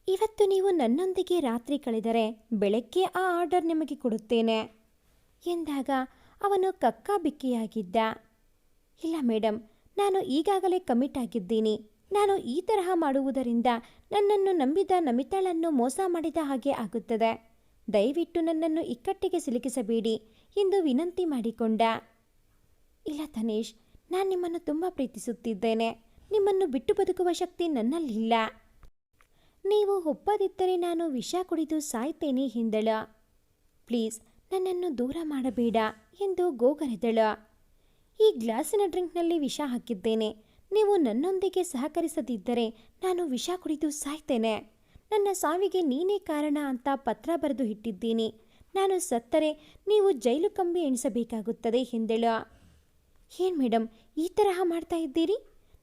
ಇವತ್ತು ನೀವು ನನ್ನೊಂದಿಗೆ ರಾತ್ರಿ ಕಳೆದರೆ ಬೆಳಗ್ಗೆ ಆ ಆರ್ಡರ್ ನಿಮಗೆ ಕೊಡುತ್ತೇನೆ ಎಂದಾಗ ಅವನು ಕಕ್ಕಾಬಿಕ್ಕಿಯಾಗಿದ್ದ. ಇಲ್ಲ ಮೇಡಮ್, ನಾನು ಈಗಾಗಲೇ ಕಮಿಟ್ ಆಗಿದ್ದೀನಿ. ನಾನು ಈ ತರಹ ಮಾಡುವುದರಿಂದ ನನ್ನನ್ನು ನಂಬಿದ ನಮಿತಾಳನ್ನು ಮೋಸ ಮಾಡಿದ ಹಾಗೆ ಆಗುತ್ತದೆ. ದಯವಿಟ್ಟು ನನ್ನನ್ನು ಇಕ್ಕಟ್ಟಿಗೆ ಸಿಲುಕಿಸಬೇಡಿ ಎಂದು ವಿನಂತಿ ಮಾಡಿಕೊಂಡ. ಇಲ್ಲ ತನೀಶ್, ನಾನು ನಿಮ್ಮನ್ನು ತುಂಬ ಪ್ರೀತಿಸುತ್ತಿದ್ದೇನೆ. ನಿಮ್ಮನ್ನು ಬಿಟ್ಟು ಬದುಕುವ ಶಕ್ತಿ ನನ್ನಲ್ಲಿಲ್ಲ. ನೀವು ಒಪ್ಪದಿದ್ದರೆ ನಾನು ವಿಷ ಕುಡಿದು ಸಾಯ್ತೇನೆ ಎಂದಳು. ಪ್ಲೀಸ್, ನನ್ನನ್ನು ದೂರ ಮಾಡಬೇಡ ಎಂದು ಗೋಗರೆದಳು. ಈ ಗ್ಲಾಸಿನ ಡ್ರಿಂಕ್ನಲ್ಲಿ ವಿಷ ಹಾಕಿದ್ದೇನೆ. ನೀವು ನನ್ನೊಂದಿಗೆ ಸಹಕರಿಸದಿದ್ದರೆ ನಾನು ವಿಷ ಕುಡಿದು ಸಾಯ್ತೇನೆ. ನನ್ನ ಸಾವಿಗೆ ನೀನೇ ಕಾರಣ ಅಂತ ಪತ್ರ ಬರೆದು ಇಟ್ಟಿದ್ದೀನಿ. ನಾನು ಸತ್ತರೆ ನೀವು ಜೈಲು ಕಂಬಿ ಎಣಿಸಬೇಕಾಗುತ್ತದೆ ಎಂದಳು. ಏನು ಮೇಡಮ್, ಈ ತರಹ ಮಾಡ್ತಾ ಇದ್ದೀರಿ?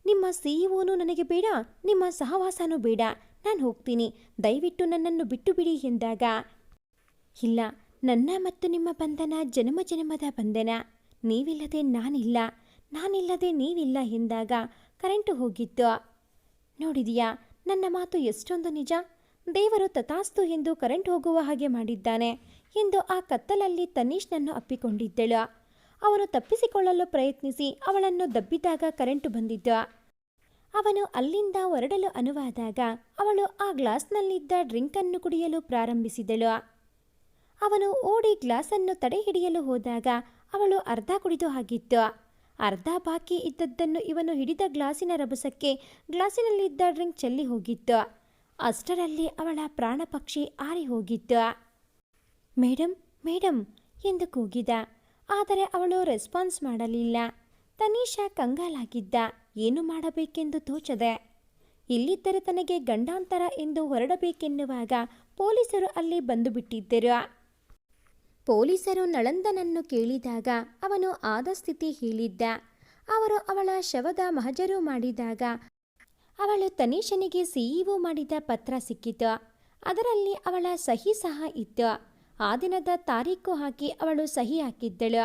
ನಿಮ್ಮ CEOನೂ ನನಗೆ ಬೇಡ, ನಿಮ್ಮ ಸಹವಾಸನೂ ಬೇಡ. ನಾನು ಹೋಗ್ತೀನಿ, ದಯವಿಟ್ಟು ನನ್ನನ್ನು ಬಿಟ್ಟು ಬಿಡಿ ಎಂದಾಗ, ಇಲ್ಲ, ನನ್ನ ಮತ್ತು ನಿಮ್ಮ ಬಂಧನ ಜನ್ಮ ಜನ್ಮದ ಬಂಧನ. ನೀವಿಲ್ಲದೆ ನಾನಿಲ್ಲ, ನಾನಿಲ್ಲದೆ ನೀವಿಲ್ಲ ಎಂದಾಗ ಕರೆಂಟು ಹೋಗಿತ್ತು. ನೋಡಿದೆಯಾ ನನ್ನ ಮಾತು ಎಷ್ಟೊಂದು ನಿಜ? ದೇವರು ತಥಾಸ್ತು ಎಂದು ಕರೆಂಟ್ ಹೋಗುವ ಹಾಗೆ ಮಾಡಿದ್ದಾನೆ ಎಂದು ಆ ಕತ್ತಲಲ್ಲಿ ತನೀಶ್ನನ್ನು ಅಪ್ಪಿಕೊಂಡಿದ್ದಳು. ಅವನು ತಪ್ಪಿಸಿಕೊಳ್ಳಲು ಪ್ರಯತ್ನಿಸಿ ಅವಳನ್ನು ದಬ್ಬಿದಾಗ ಕರೆಂಟು ಬಂದಿದ್ದು. ಅವನು ಅಲ್ಲಿಂದ ಹೊರಡಲು ಅನುವಾದಾಗ ಅವಳು ಆ ಗ್ಲಾಸ್ನಲ್ಲಿದ್ದ ಡ್ರಿಂಕನ್ನು ಕುಡಿಯಲು ಪ್ರಾರಂಭಿಸಿದಳು. ಅವನು ಓಡಿ ಗ್ಲಾಸನ್ನು ತಡೆ ಹಿಡಿಯಲು ಹೋದಾಗ ಅವಳು ಅರ್ಧ ಕುಡಿದು ಆಗಿತ್ತು. ಅರ್ಧ ಬಾಕಿ ಇದ್ದದ್ದನ್ನು ಇವನು ಹಿಡಿದ ಗ್ಲಾಸಿನ ರಭಸಕ್ಕೆ ಗ್ಲಾಸಿನಲ್ಲಿದ್ದ ಡ್ರಿಂಕ್ ಚೆಲ್ಲಿ ಹೋಗಿತ್ತು. ಅಷ್ಟರಲ್ಲಿ ಅವಳ ಪ್ರಾಣ ಪಕ್ಷಿ ಆರಿ ಹೋಗಿತ್ತು. ಮೇಡಮ್ ಮೇಡಮ್ ಎಂದು ಕೂಗಿದ. ಆದರೆ ಅವಳು ರೆಸ್ಪಾನ್ಸ್ ಮಾಡಲಿಲ್ಲ. ತನಿಷಾ ಕಂಗಾಲಾಗಿದ್ದ. ಏನು ಮಾಡಬೇಕೆಂದು ತೋಚದೆ. ಇಲ್ಲಿದ್ದರೆ ತನಗೆ ಗಂಡಾಂತರ ಎಂದು ಹೊರಡಬೇಕೆನ್ನುವಾಗ ಪೊಲೀಸರು ಅಲ್ಲಿ ಬಂದು ಬಿಟ್ಟಿದ್ದರು. ಪೊಲೀಸರು ನಳಂದನನ್ನು ಕೇಳಿದಾಗ ಅವನು ಆದ ಸ್ಥಿತಿ ಹೇಳಿದ್ದ. ಅವರು ಅವಳ ಶವದ ಮಹಜರು ಮಾಡಿದಾಗ ಅವಳು ತನಿಷನಿಗೆ ಸಿಇಒ ಮಾಡಿದ ಪತ್ರ ಸಿಕ್ಕಿತು. ಅದರಲ್ಲಿ ಅವಳ ಸಹಿ ಸಹ ಇತ್ತು. ಆ ದಿನದ ತಾರೀಕು ಹಾಕಿ ಅವಳು ಸಹಿ ಹಾಕಿದ್ದಳು.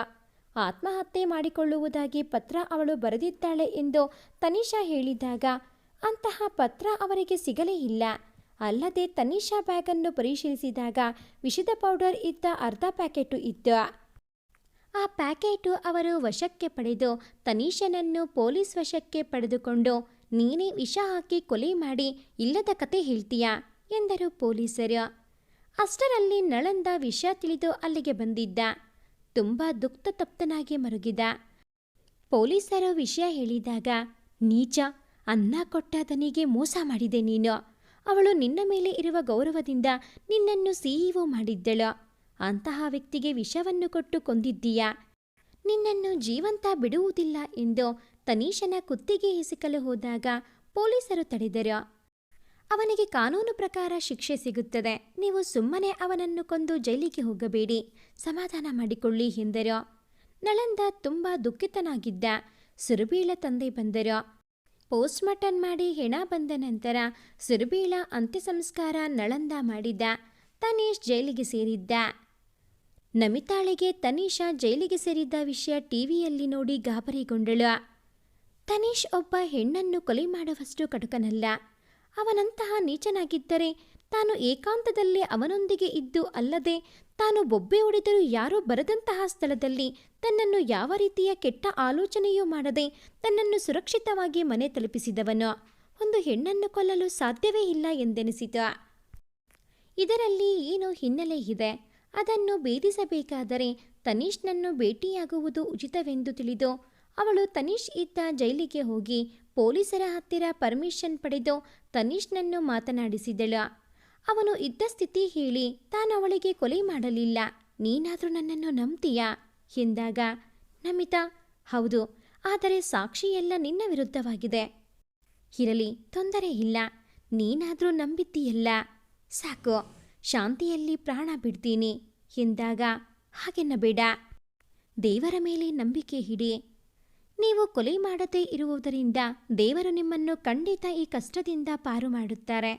ಆತ್ಮಹತ್ಯೆ ಮಾಡಿಕೊಳ್ಳುವುದಾಗಿ ಪತ್ರ ಅವಳು ಬರೆದಿದ್ದಾಳೆ ಎಂದು ತನಿಷಾ ಹೇಳಿದಾಗ ಅಂತಹ ಪತ್ರ ಅವರಿಗೆ ಸಿಗಲೇ ಇಲ್ಲ. ಅಲ್ಲದೆ ತನಿಷಾ ಬ್ಯಾಗನ್ನು ಪರಿಶೀಲಿಸಿದಾಗ ವಿಷದ ಪೌಡರ್ ಇದ್ದ ಅರ್ಧ ಪ್ಯಾಕೆಟು ಇತ್ತು. ಆ ಪ್ಯಾಕೆಟು ಅವರು ವಶಕ್ಕೆ ಪಡೆದು ತನಿಷನನ್ನು ಪೊಲೀಸ್ ವಶಕ್ಕೆ ಪಡೆದುಕೊಂಡು ನೀನೇ ವಿಷ ಹಾಕಿ ಕೊಲೆ ಮಾಡಿ ಇಲ್ಲದ ಕತೆ ಹೇಳ್ತೀಯಾ ಎಂದರು ಪೊಲೀಸರು. ಅಷ್ಟರಲ್ಲಿ ನಳಂದ ವಿಷಯ ತಿಳಿದು ಅಲ್ಲಿಗೆ ಬಂದಿದ್ದ. ತುಂಬ ದುಃಖತಪ್ತನಾಗಿ ಮರುಗಿದ. ಪೊಲೀಸರು ವಿಷಯ ಹೇಳಿದಾಗ, ನೀಚ, ಅನ್ನ ಕೊಟ್ಟ ದನಿಗೆ ಮೋಸ ಮಾಡಿದೆ ನೀನು. ಅವಳು ನಿನ್ನ ಮೇಲೆ ಇರುವ ಗೌರವದಿಂದ ನಿನ್ನನ್ನು ಸಿಇಒ ಮಾಡಿದ್ದಳು. ಅಂತಹ ವ್ಯಕ್ತಿಗೆ ವಿಷವನ್ನು ಕೊಟ್ಟು ಕೊಂದಿದ್ದೀಯಾ. ನಿನ್ನನ್ನು ಜೀವಂತ ಬಿಡುವುದಿಲ್ಲ ಎಂದು ತನಿಷನ ಕುತ್ತಿಗೆ ಹಿಸುಕಲು ಹೋದಾಗ ಪೊಲೀಸರು ತಡೆದರು. ಅವನಿಗೆ ಕಾನೂನು ಪ್ರಕಾರ ಶಿಕ್ಷೆ ಸಿಗುತ್ತದೆ. ನೀವು ಸುಮ್ಮನೆ ಅವನನ್ನು ಕೊಂದು ಜೈಲಿಗೆ ಹೋಗಬೇಡಿ, ಸಮಾಧಾನ ಮಾಡಿಕೊಳ್ಳಿ ಎಂದರು. ನಳಂದ ತುಂಬ ದುಃಖಿತನಾಗಿದ್ದ. ಸುರಬೀಳ ತಂದೆ ಬಂದರು. ಪೋಸ್ಟ್ಮಾರ್ಟಮ್ ಮಾಡಿ ಹೆಣ ಬಂದ ನಂತರ ಸುರಬೀಳ ಅಂತ್ಯ ಸಂಸ್ಕಾರ ನಳಂದ ಮಾಡಿದ. ತನೀಶ್ ಜೈಲಿಗೆ ಸೇರಿದ್ದ. ನಮಿತಾಳಿಗೆ ತನಿಷಾ ಜೈಲಿಗೆ ಸೇರಿದ್ದ ವಿಷಯ ಟಿವಿಯಲ್ಲಿ ನೋಡಿ ಗಾಬರಿಗೊಂಡಳು. ತನೀಶ್ ಒಬ್ಬ ಹೆಣ್ಣನ್ನು ಕೊಲೆ ಮಾಡುವಷ್ಟು ಕಟುಕನಲ್ಲ. ಅವನಂತಹ ನೀಚನಾಗಿದ್ದರೆ ತಾನು ಏಕಾಂತದಲ್ಲಿ ಅವನೊಂದಿಗೆ ಇದ್ದು ಅಲ್ಲದೆ ತಾನು ಬೊಬ್ಬೆ ಹೊಡೆದರೂ ಯಾರೂ ಬರದಂತಹ ಸ್ಥಳದಲ್ಲಿ ತನ್ನನ್ನು ಯಾವ ರೀತಿಯ ಕೆಟ್ಟ ಆಲೋಚನೆಯೂ ಮಾಡದೆ ತನ್ನನ್ನು ಸುರಕ್ಷಿತವಾಗಿ ಮನೆ ತಲುಪಿಸಿದವನು ಒಂದು ಹೆಣ್ಣನ್ನು ಕೊಲ್ಲಲು ಸಾಧ್ಯವೇ ಇಲ್ಲ ಎಂದೆನಿಸಿತು. ಇದರಲ್ಲಿ ಏನೋ ಹಿನ್ನೆಲೆ ಇದೆ. ಅದನ್ನು ಭೇದಿಸಬೇಕಾದರೆ ತನೀಶ್ನನ್ನು ಭೇಟಿಯಾಗುವುದು ಉಚಿತವೆಂದು ತಿಳಿದು ಅವಳು ತನೀಶ್ ಇದ್ದ ಜೈಲಿಗೆ ಹೋಗಿ ಪೊಲೀಸರ ಹತ್ತಿರ ಪರ್ಮಿಷನ್ ಪಡೆದು ತನೀಶ್ನನ್ನು ಮಾತನಾಡಿಸಿದಳು. ಅವನು ಇದ್ದ ಸ್ಥಿತಿ ಹೇಳಿ ತಾನು ಅವಳಿಗೆ ಕೊಲೆ ಮಾಡಲಿಲ್ಲ, ನೀನಾದರೂ ನನ್ನನ್ನು ನಂಬ್ತೀಯಾ ಎಂದಾಗ, ನಮಿತಾ, ಹೌದು, ಆದರೆ ಸಾಕ್ಷಿಯೆಲ್ಲ ನಿನ್ನ ವಿರುದ್ಧವಾಗಿದೆ. ಇರಲಿ, ತೊಂದರೆ ಇಲ್ಲ, ನೀನಾದರೂ ನಂಬಿದ್ದೀಯಲ್ಲ, ಸಾಕು, ಶಾಂತಿಯಲ್ಲಿ ಪ್ರಾಣ ಬಿಡ್ತೀನಿ ಎಂದಾಗ, ಹಾಗೆನ್ನಬೇಡ, ದೇವರ ಮೇಲೆ ನಂಬಿಕೆ ಹಿಡಿ. ನೀವು ಕೊಲೆ ಮಾಡದೇ ಇರುವುದರಿಂದ ದೇವರು ನಿಮ್ಮನ್ನು ಖಂಡಿತ ಈ ಕಷ್ಟದಿಂದ ಪಾರು ಮಾಡುತ್ತಾರೆ.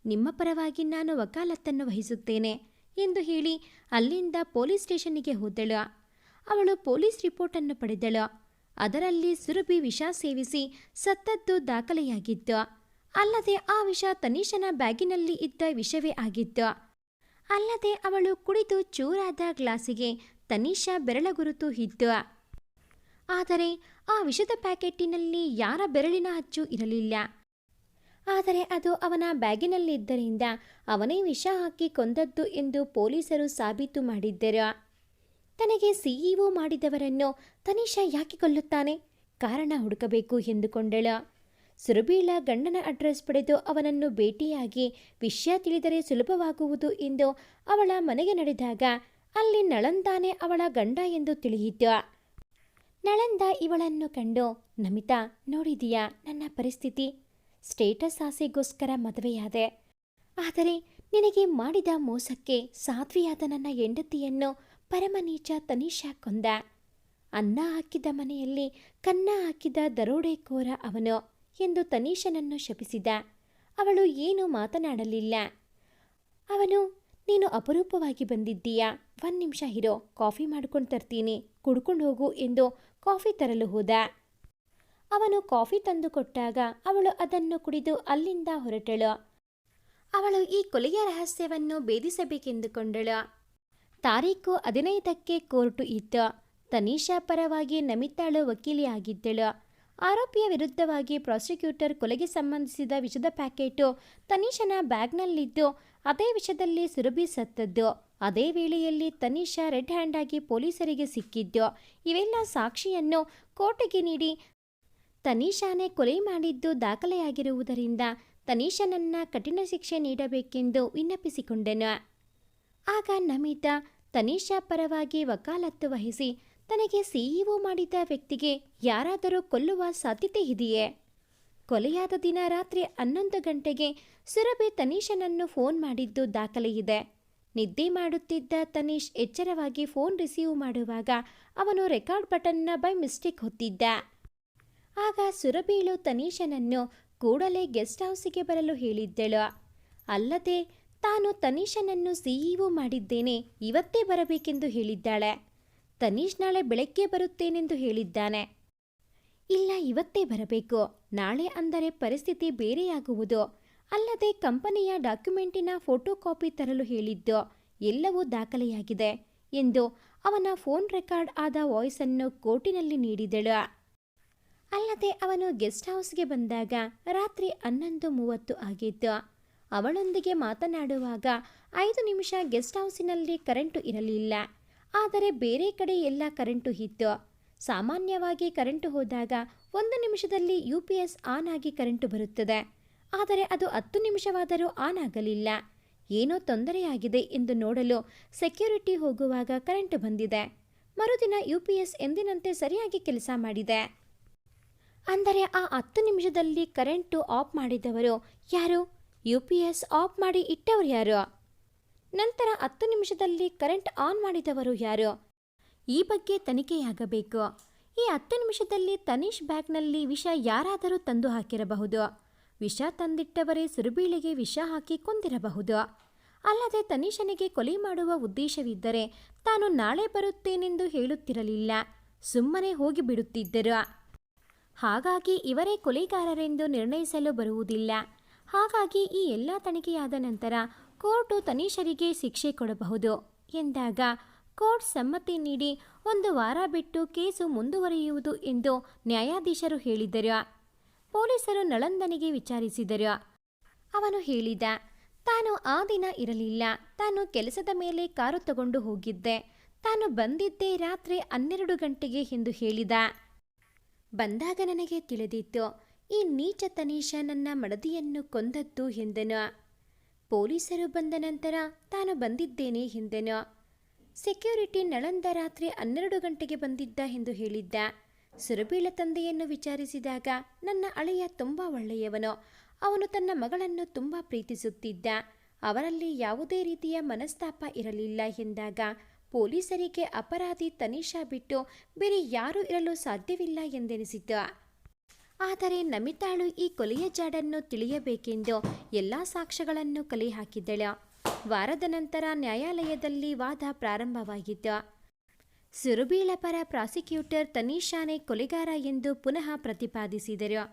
ನಿಮ್ಮ ಪರವಾಗಿ ನಾನು ವಕಾಲತ್ತನ್ನು ವಹಿಸುತ್ತೇನೆ ಎಂದು ಹೇಳಿ ಅಲ್ಲಿಂದ ಪೊಲೀಸ್ ಸ್ಟೇಷನ್ನಿಗೆ ಹೋದಳು. ಅವಳು ಪೊಲೀಸ್ ರಿಪೋರ್ಟನ್ನು ಪಡೆದಳು. ಅದರಲ್ಲಿ ಸುರಭಿ ವಿಷ ಸೇವಿಸಿ ಸತ್ತದ್ದು ದಾಖಲೆಯಾಗಿತ್ತು. ಅಲ್ಲದೆ ಆ ವಿಷ ತನೀಶನ ಬ್ಯಾಗಿನಲ್ಲಿ ಇದ್ದ ವಿಷವೇ ಆಗಿತ್ತು. ಅಲ್ಲದೆ ಅವಳು ಕುಡಿದು ಚೂರಾದ ಗ್ಲಾಸಿಗೆ ತನೀಶಾ ಬೆರಳ ಗುರುತು ಇತ್ತು. ಆದರೆ ಆ ವಿಷದ ಪ್ಯಾಕೆಟ್ಟಿನಲ್ಲಿ ಯಾರ ಬೆರಳಿನ ಅಚ್ಚು ಇರಲಿಲ್ಲ. ಆದರೆ ಅದು ಅವನ ಬ್ಯಾಗಿನಲ್ಲಿದ್ದರಿಂದ ಅವನೇ ವಿಷ ಹಾಕಿ ಕೊಂದದ್ದು ಎಂದು ಪೊಲೀಸರು ಸಾಬೀತು ಮಾಡಿದ್ದರು. ತನಗೆ ಸಿಇಒ ಮಾಡಿದವರನ್ನು ತನೀಶಾ ಯಾಕೆ ಕೊಲ್ಲುತ್ತಾನೆ? ಕಾರಣ ಹುಡುಕಬೇಕು ಎಂದುಕೊಂಡಳು. ಸುರಬೀಳ ಗಂಡನ ಅಡ್ರೆಸ್ ಪಡೆದು ಅವನನ್ನು ಭೇಟಿಯಾಗಿ ವಿಷಯ ತಿಳಿದರೆ ಸುಲಭವಾಗುವುದು ಎಂದು ಅವಳ ಮನೆಗೆ ನಡೆದಾಗ ಅಲ್ಲಿ ನಳಂದಾನೆ ಅವಳ ಗಂಡ ಎಂದು ತಿಳಿಯಿತು. ನಳಂದ ಇವಳನ್ನು ಕಂಡು, ನಮಿತಾ, ನೋಡಿದೀಯಾ ನನ್ನ ಪರಿಸ್ಥಿತಿ? ಸ್ಟೇಟಸ್ ಆಸೆಗೋಸ್ಕರ ಮದುವೆಯಾದೆ. ಆದರೆ ನಿನಗೆ ಮಾಡಿದ ಮೋಸಕ್ಕೆ ಸಾಧ್ವಿಯಾದ ನನ್ನ ಹೆಂಡತಿಯನ್ನು ಪರಮನೀಚ ತನೀಶಾ ಕೊಂದ. ಅನ್ನ ಹಾಕಿದ ಮನೆಯಲ್ಲಿ ಕನ್ನ ಹಾಕಿದ ದರೋಡೆಕೋರ ಅವನು ಎಂದು ತನೀಶನನ್ನು ಶಪಿಸಿದ. ಅವಳು ಏನೂ ಮಾತನಾಡಲಿಲ್ಲ. ಅವನು, ನೀನು ಅಪರೂಪವಾಗಿ ಬಂದಿದ್ದೀಯಾ, 1 ನಿಮಿಷ ಇರೋ, ಕಾಫಿ ಮಾಡ್ಕೊಂಡು ತರ್ತೀನಿ, ಕುಡ್ಕೊಂಡು ಹೋಗು ಎಂದು ಕಾಫಿ ತರಲು ಹೋದ. ಅವನು ಕಾಫಿ ತಂದು ಕೊಟ್ಟಾಗ ಅವಳು ಅದನ್ನು ಕುಡಿದು ಅಲ್ಲಿಂದ ಹೊರಟಳು. ಅವಳು ಈ ಕೊಲೆಯ ರಹಸ್ಯವನ್ನು ಭೇದಿಸಬೇಕೆಂದುಕೊಂಡಳು. ತಾರೀಖು 15ಕ್ಕೆ ಕೋರ್ಟು ಇತ್ತು. ತನೀಶಾ ಪರವಾಗಿ ನಮಿತಾಳು ವಕೀಲಿಯಾಗಿದ್ದಳು. ಆರೋಪಿಯ ವಿರುದ್ಧವಾಗಿ ಪ್ರಾಸಿಕ್ಯೂಟರ್ ಕೊಲೆಗೆ ಸಂಬಂಧಿಸಿದ ವಿಷದ ಪ್ಯಾಕೆಟು ತನೀಶನ ಬ್ಯಾಗ್ನಲ್ಲಿದ್ದು ಅದೇ ವಿಷದಲ್ಲಿ ಸುರಭಿ ಸತ್ತದ್ದು. ಅದೇ ವೇಳೆಯಲ್ಲಿ ತನೀಶಾ ರೆಡ್ ಹ್ಯಾಂಡ್ ಆಗಿ ಪೊಲೀಸರಿಗೆ ಸಿಕ್ಕಿದ್ದು. ಇವೆಲ್ಲ ಸಾಕ್ಷಿಯನ್ನು ಕೋರ್ಟಿಗೆ ನೀಡಿ ತನೀಶಾನೇ ಕೊಲೆ ಮಾಡಿದ್ದು ದಾಖಲೆಯಾಗಿರುವುದರಿಂದ ತನೀಶನನ್ನ ಕಠಿಣ ಶಿಕ್ಷೆ ನೀಡಬೇಕೆಂದು ವಿನ್ನಪಿಸಿಕೊಂಡನು. ಆಗ ನಮಿತಾ ತನಿಷಾ ಪರವಾಗಿ ವಕಾಲತ್ತು ವಹಿಸಿ ತನಗೆ ಸಿಇಒ ಮಾಡಿದ ವ್ಯಕ್ತಿಗೆ ಯಾರಾದರೂ ಕೊಲ್ಲುವ ಸಾಧ್ಯತೆ ಇದೆಯೇ? ಕೊಲೆಯಾದ ದಿನ ರಾತ್ರಿ 11 ಗಂಟೆಗೆ ಸುರಭಿ ತನೀಶನನ್ನು ಫೋನ್ ಮಾಡಿದ್ದು ದಾಖಲೆಯಿದೆ. ನಿದ್ದೆ ಮಾಡುತ್ತಿದ್ದ ತನೀಶ್ ಎಚ್ಚರವಾಗಿ ಫೋನ್ ರಿಸೀವ್ ಮಾಡುವಾಗ ಅವನು ರೆಕಾರ್ಡ್ ಬಟನ್ನ ಬೈ ಮಿಸ್ಟೇಕ್ ಹೊತ್ತಿದ್ದ. ಆಗ ಸುರಭಿಳು ತನೀಶನನ್ನು ಕೂಡಲೇ ಗೆಸ್ಟ್ ಹೌಸಿಗೆ ಬರಲು ಹೇಳಿದ್ದಳು. ಅಲ್ಲದೆ ತಾನು ತನೀಶನನ್ನು ಸಿಇಒ ಮಾಡಿದ್ದೇನೆ, ಇವತ್ತೇ ಬರಬೇಕೆಂದು ಹೇಳಿದ್ದಾಳೆ. ತನೀಶ್ ನಾಳೆ ಬೆಳಗ್ಗೆ ಬರುತ್ತೇನೆಂದು ಹೇಳಿದ್ದಾನೆ. ಇಲ್ಲ, ಇವತ್ತೇ ಬರಬೇಕು, ನಾಳೆ ಅಂದರೆ ಪರಿಸ್ಥಿತಿ ಬೇರೆಯಾಗುವುದು. ಅಲ್ಲದೆ ಕಂಪನಿಯ ಡಾಕ್ಯುಮೆಂಟಿನ ಫೋಟೋ ಕಾಪಿ ತರಲು ಹೇಳಿದ್ದು ಎಲ್ಲವೂ ದಾಖಲೆಯಾಗಿದೆ ಎಂದು ಅವನ ಫೋನ್ ರೆಕಾರ್ಡ್ ಆದ ವಾಯ್ಸನ್ನು ಕೋರ್ಟಿನಲ್ಲಿ ನೀಡಿದಳು. ಅಲ್ಲದೆ ಅವನು ಗೆಸ್ಟ್ ಹೌಸ್ಗೆ ಬಂದಾಗ ರಾತ್ರಿ 11:30 ಆಗಿತ್ತು. ಅವಳೊಂದಿಗೆ ಮಾತನಾಡುವಾಗ 5 ನಿಮಿಷ ಗೆಸ್ಟ್ ಹೌಸಿನಲ್ಲಿ ಕರೆಂಟು ಇರಲಿಲ್ಲ. ಆದರೆ ಬೇರೆ ಕಡೆ ಎಲ್ಲ ಕರೆಂಟು ಇತ್ತು. ಸಾಮಾನ್ಯವಾಗಿ ಕರೆಂಟು ಹೋದಾಗ 1 ನಿಮಿಷದಲ್ಲಿ UPS ಆನ್ ಆಗಿ ಕರೆಂಟು ಬರುತ್ತದೆ. ಆದರೆ ಅದು 10 ನಿಮಿಷವಾದರೂ ಆನ್ ಆಗಲಿಲ್ಲ. ಏನೋ ತೊಂದರೆಯಾಗಿದೆ ಎಂದು ನೋಡಲು ಸೆಕ್ಯೂರಿಟಿ ಹೋಗುವಾಗ ಕರೆಂಟು ಬಂದಿದೆ. ಮರುದಿನ UPS ಎಂದಿನಂತೆ ಸರಿಯಾಗಿ ಕೆಲಸ ಮಾಡಿದೆ. ಅಂದರೆ ಆ 10 ನಿಮಿಷದಲ್ಲಿ ಕರೆಂಟು ಆಫ್ ಮಾಡಿದವರು ಯಾರು? UPS ಆಫ್ ಮಾಡಿ ಇಟ್ಟವರು ಯಾರು? ನಂತರ 10 ನಿಮಿಷದಲ್ಲಿ ಕರೆಂಟ್ ಆನ್ ಮಾಡಿದವರು ಯಾರು? ಈ ಬಗ್ಗೆ ತನಿಖೆಯಾಗಬೇಕು. ಈ 10 ನಿಮಿಷದಲ್ಲಿ ತನೀಶ್ ಬ್ಯಾಗ್ನಲ್ಲಿ ವಿಷ ಯಾರಾದರೂ ತಂದು ಹಾಕಿರಬಹುದು. ವಿಷ ತಂದಿಟ್ಟವರೇ ಸುರಭೀಳಿಗೆ ವಿಷ ಹಾಕಿ ಕೊಂದಿರಬಹುದು. ಅಲ್ಲದೆ ತನೀಶನಿಗೆ ಕೊಲೆ ಮಾಡುವ ಉದ್ದೇಶವಿದ್ದರೆ ತಾನು ನಾಳೆ ಬರುತ್ತೇನೆಂದು ಹೇಳುತ್ತಿರಲಿಲ್ಲ, ಸುಮ್ಮನೆ ಹೋಗಿ ಬಿಡುತ್ತಿದ್ದರು. ಹಾಗಾಗಿ ಇವರೇ ಕೊಲೆಗಾರರೆಂದು ನಿರ್ಣಯಿಸಲು ಬರುವುದಿಲ್ಲ. ಹಾಗಾಗಿ ಈ ಎಲ್ಲ ತನಿಖೆಯಾದ ನಂತರ ಕೋರ್ಟು ತನೀಶರಿಗೆ ಶಿಕ್ಷೆ ಕೊಡಬಹುದು ಎಂದಾಗ ಕೋರ್ಟ್ ಸಮ್ಮತಿ ನೀಡಿ 1 ವಾರ ಬಿಟ್ಟು ಕೇಸು ಮುಂದುವರಿಯುವುದು ಎಂದು ನ್ಯಾಯಾಧೀಶರು ಹೇಳಿದರು. ಪೊಲೀಸರು ನಳಂದನಿಗೆ ವಿಚಾರಿಸಿದರು. ಅವನು ಹೇಳಿದ, ತಾನು ಆ ದಿನ ಇರಲಿಲ್ಲ, ತಾನು ಕೆಲಸದ ಮೇಲೆ ಕಾರು ತಗೊಂಡು ಹೋಗಿದ್ದೆ, ತಾನು ಬಂದಿದ್ದೇ ರಾತ್ರಿ 12 ಗಂಟೆಗೆ ಎಂದು ಹೇಳಿದ. ಬಂದಾಗ ನನಗೆ ತಿಳಿದಿತ್ತು, ಈ ನೀಚ ತನೀಶ ನನ್ನ ಮಡದಿಯನ್ನು ಕೊಂದದ್ದು ಎಂದನು. ಪೊಲೀಸರು ಬಂದ ನಂತರ ತಾನು ಬಂದಿದ್ದೇನೆ ಎಂದನು. ಸೆಕ್ಯೂರಿಟಿ ನಳಂದ ರಾತ್ರಿ 12 ಗಂಟೆಗೆ ಬಂದಿದ್ದ ಎಂದು ಹೇಳಿದ್ದ. ಸುರಭೀಳ ತಂದೆಯನ್ನು ವಿಚಾರಿಸಿದಾಗ ನನ್ನ ಅಳಿಯ ತುಂಬ ಒಳ್ಳೆಯವನು, ಅವನು ತನ್ನ ಮಗಳನ್ನು ತುಂಬ ಪ್ರೀತಿಸುತ್ತಿದ್ದ, ಅವರಲ್ಲಿ ಯಾವುದೇ ರೀತಿಯ ಮನಸ್ತಾಪ ಇರಲಿಲ್ಲ ಎಂದಾಗ ಪೊಲೀಸರಿಗೆ ಅಪರಾಧಿ ತನೀಶಾ ಬಿಟ್ಟು ಬೇರೆ ಯಾರೂ ಇರಲು ಸಾಧ್ಯವಿಲ್ಲ ಎಂದೆನಿಸಿತು. ಆದರೆ ನಮಿತಾಳು ಈ ಕೊಲೆಯ ಜಾಡನ್ನು ತಿಳಿಯಬೇಕೆಂದು ಎಲ್ಲ ಸಾಕ್ಷ್ಯಗಳನ್ನು ಕಲೆ ಹಾಕಿದ್ದಳು. ವಾರದ ನಂತರ ನ್ಯಾಯಾಲಯದಲ್ಲಿ ವಾದ ಪ್ರಾರಂಭವಾಗಿತ್ತು. ಸುರಭೀಳ ಪರ ಪ್ರಾಸಿಕ್ಯೂಟರ್ ತನೀಶಾನೇ ಕೊಲೆಗಾರ ಎಂದು ಪುನಃ ಪ್ರತಿಪಾದಿಸಿದರು.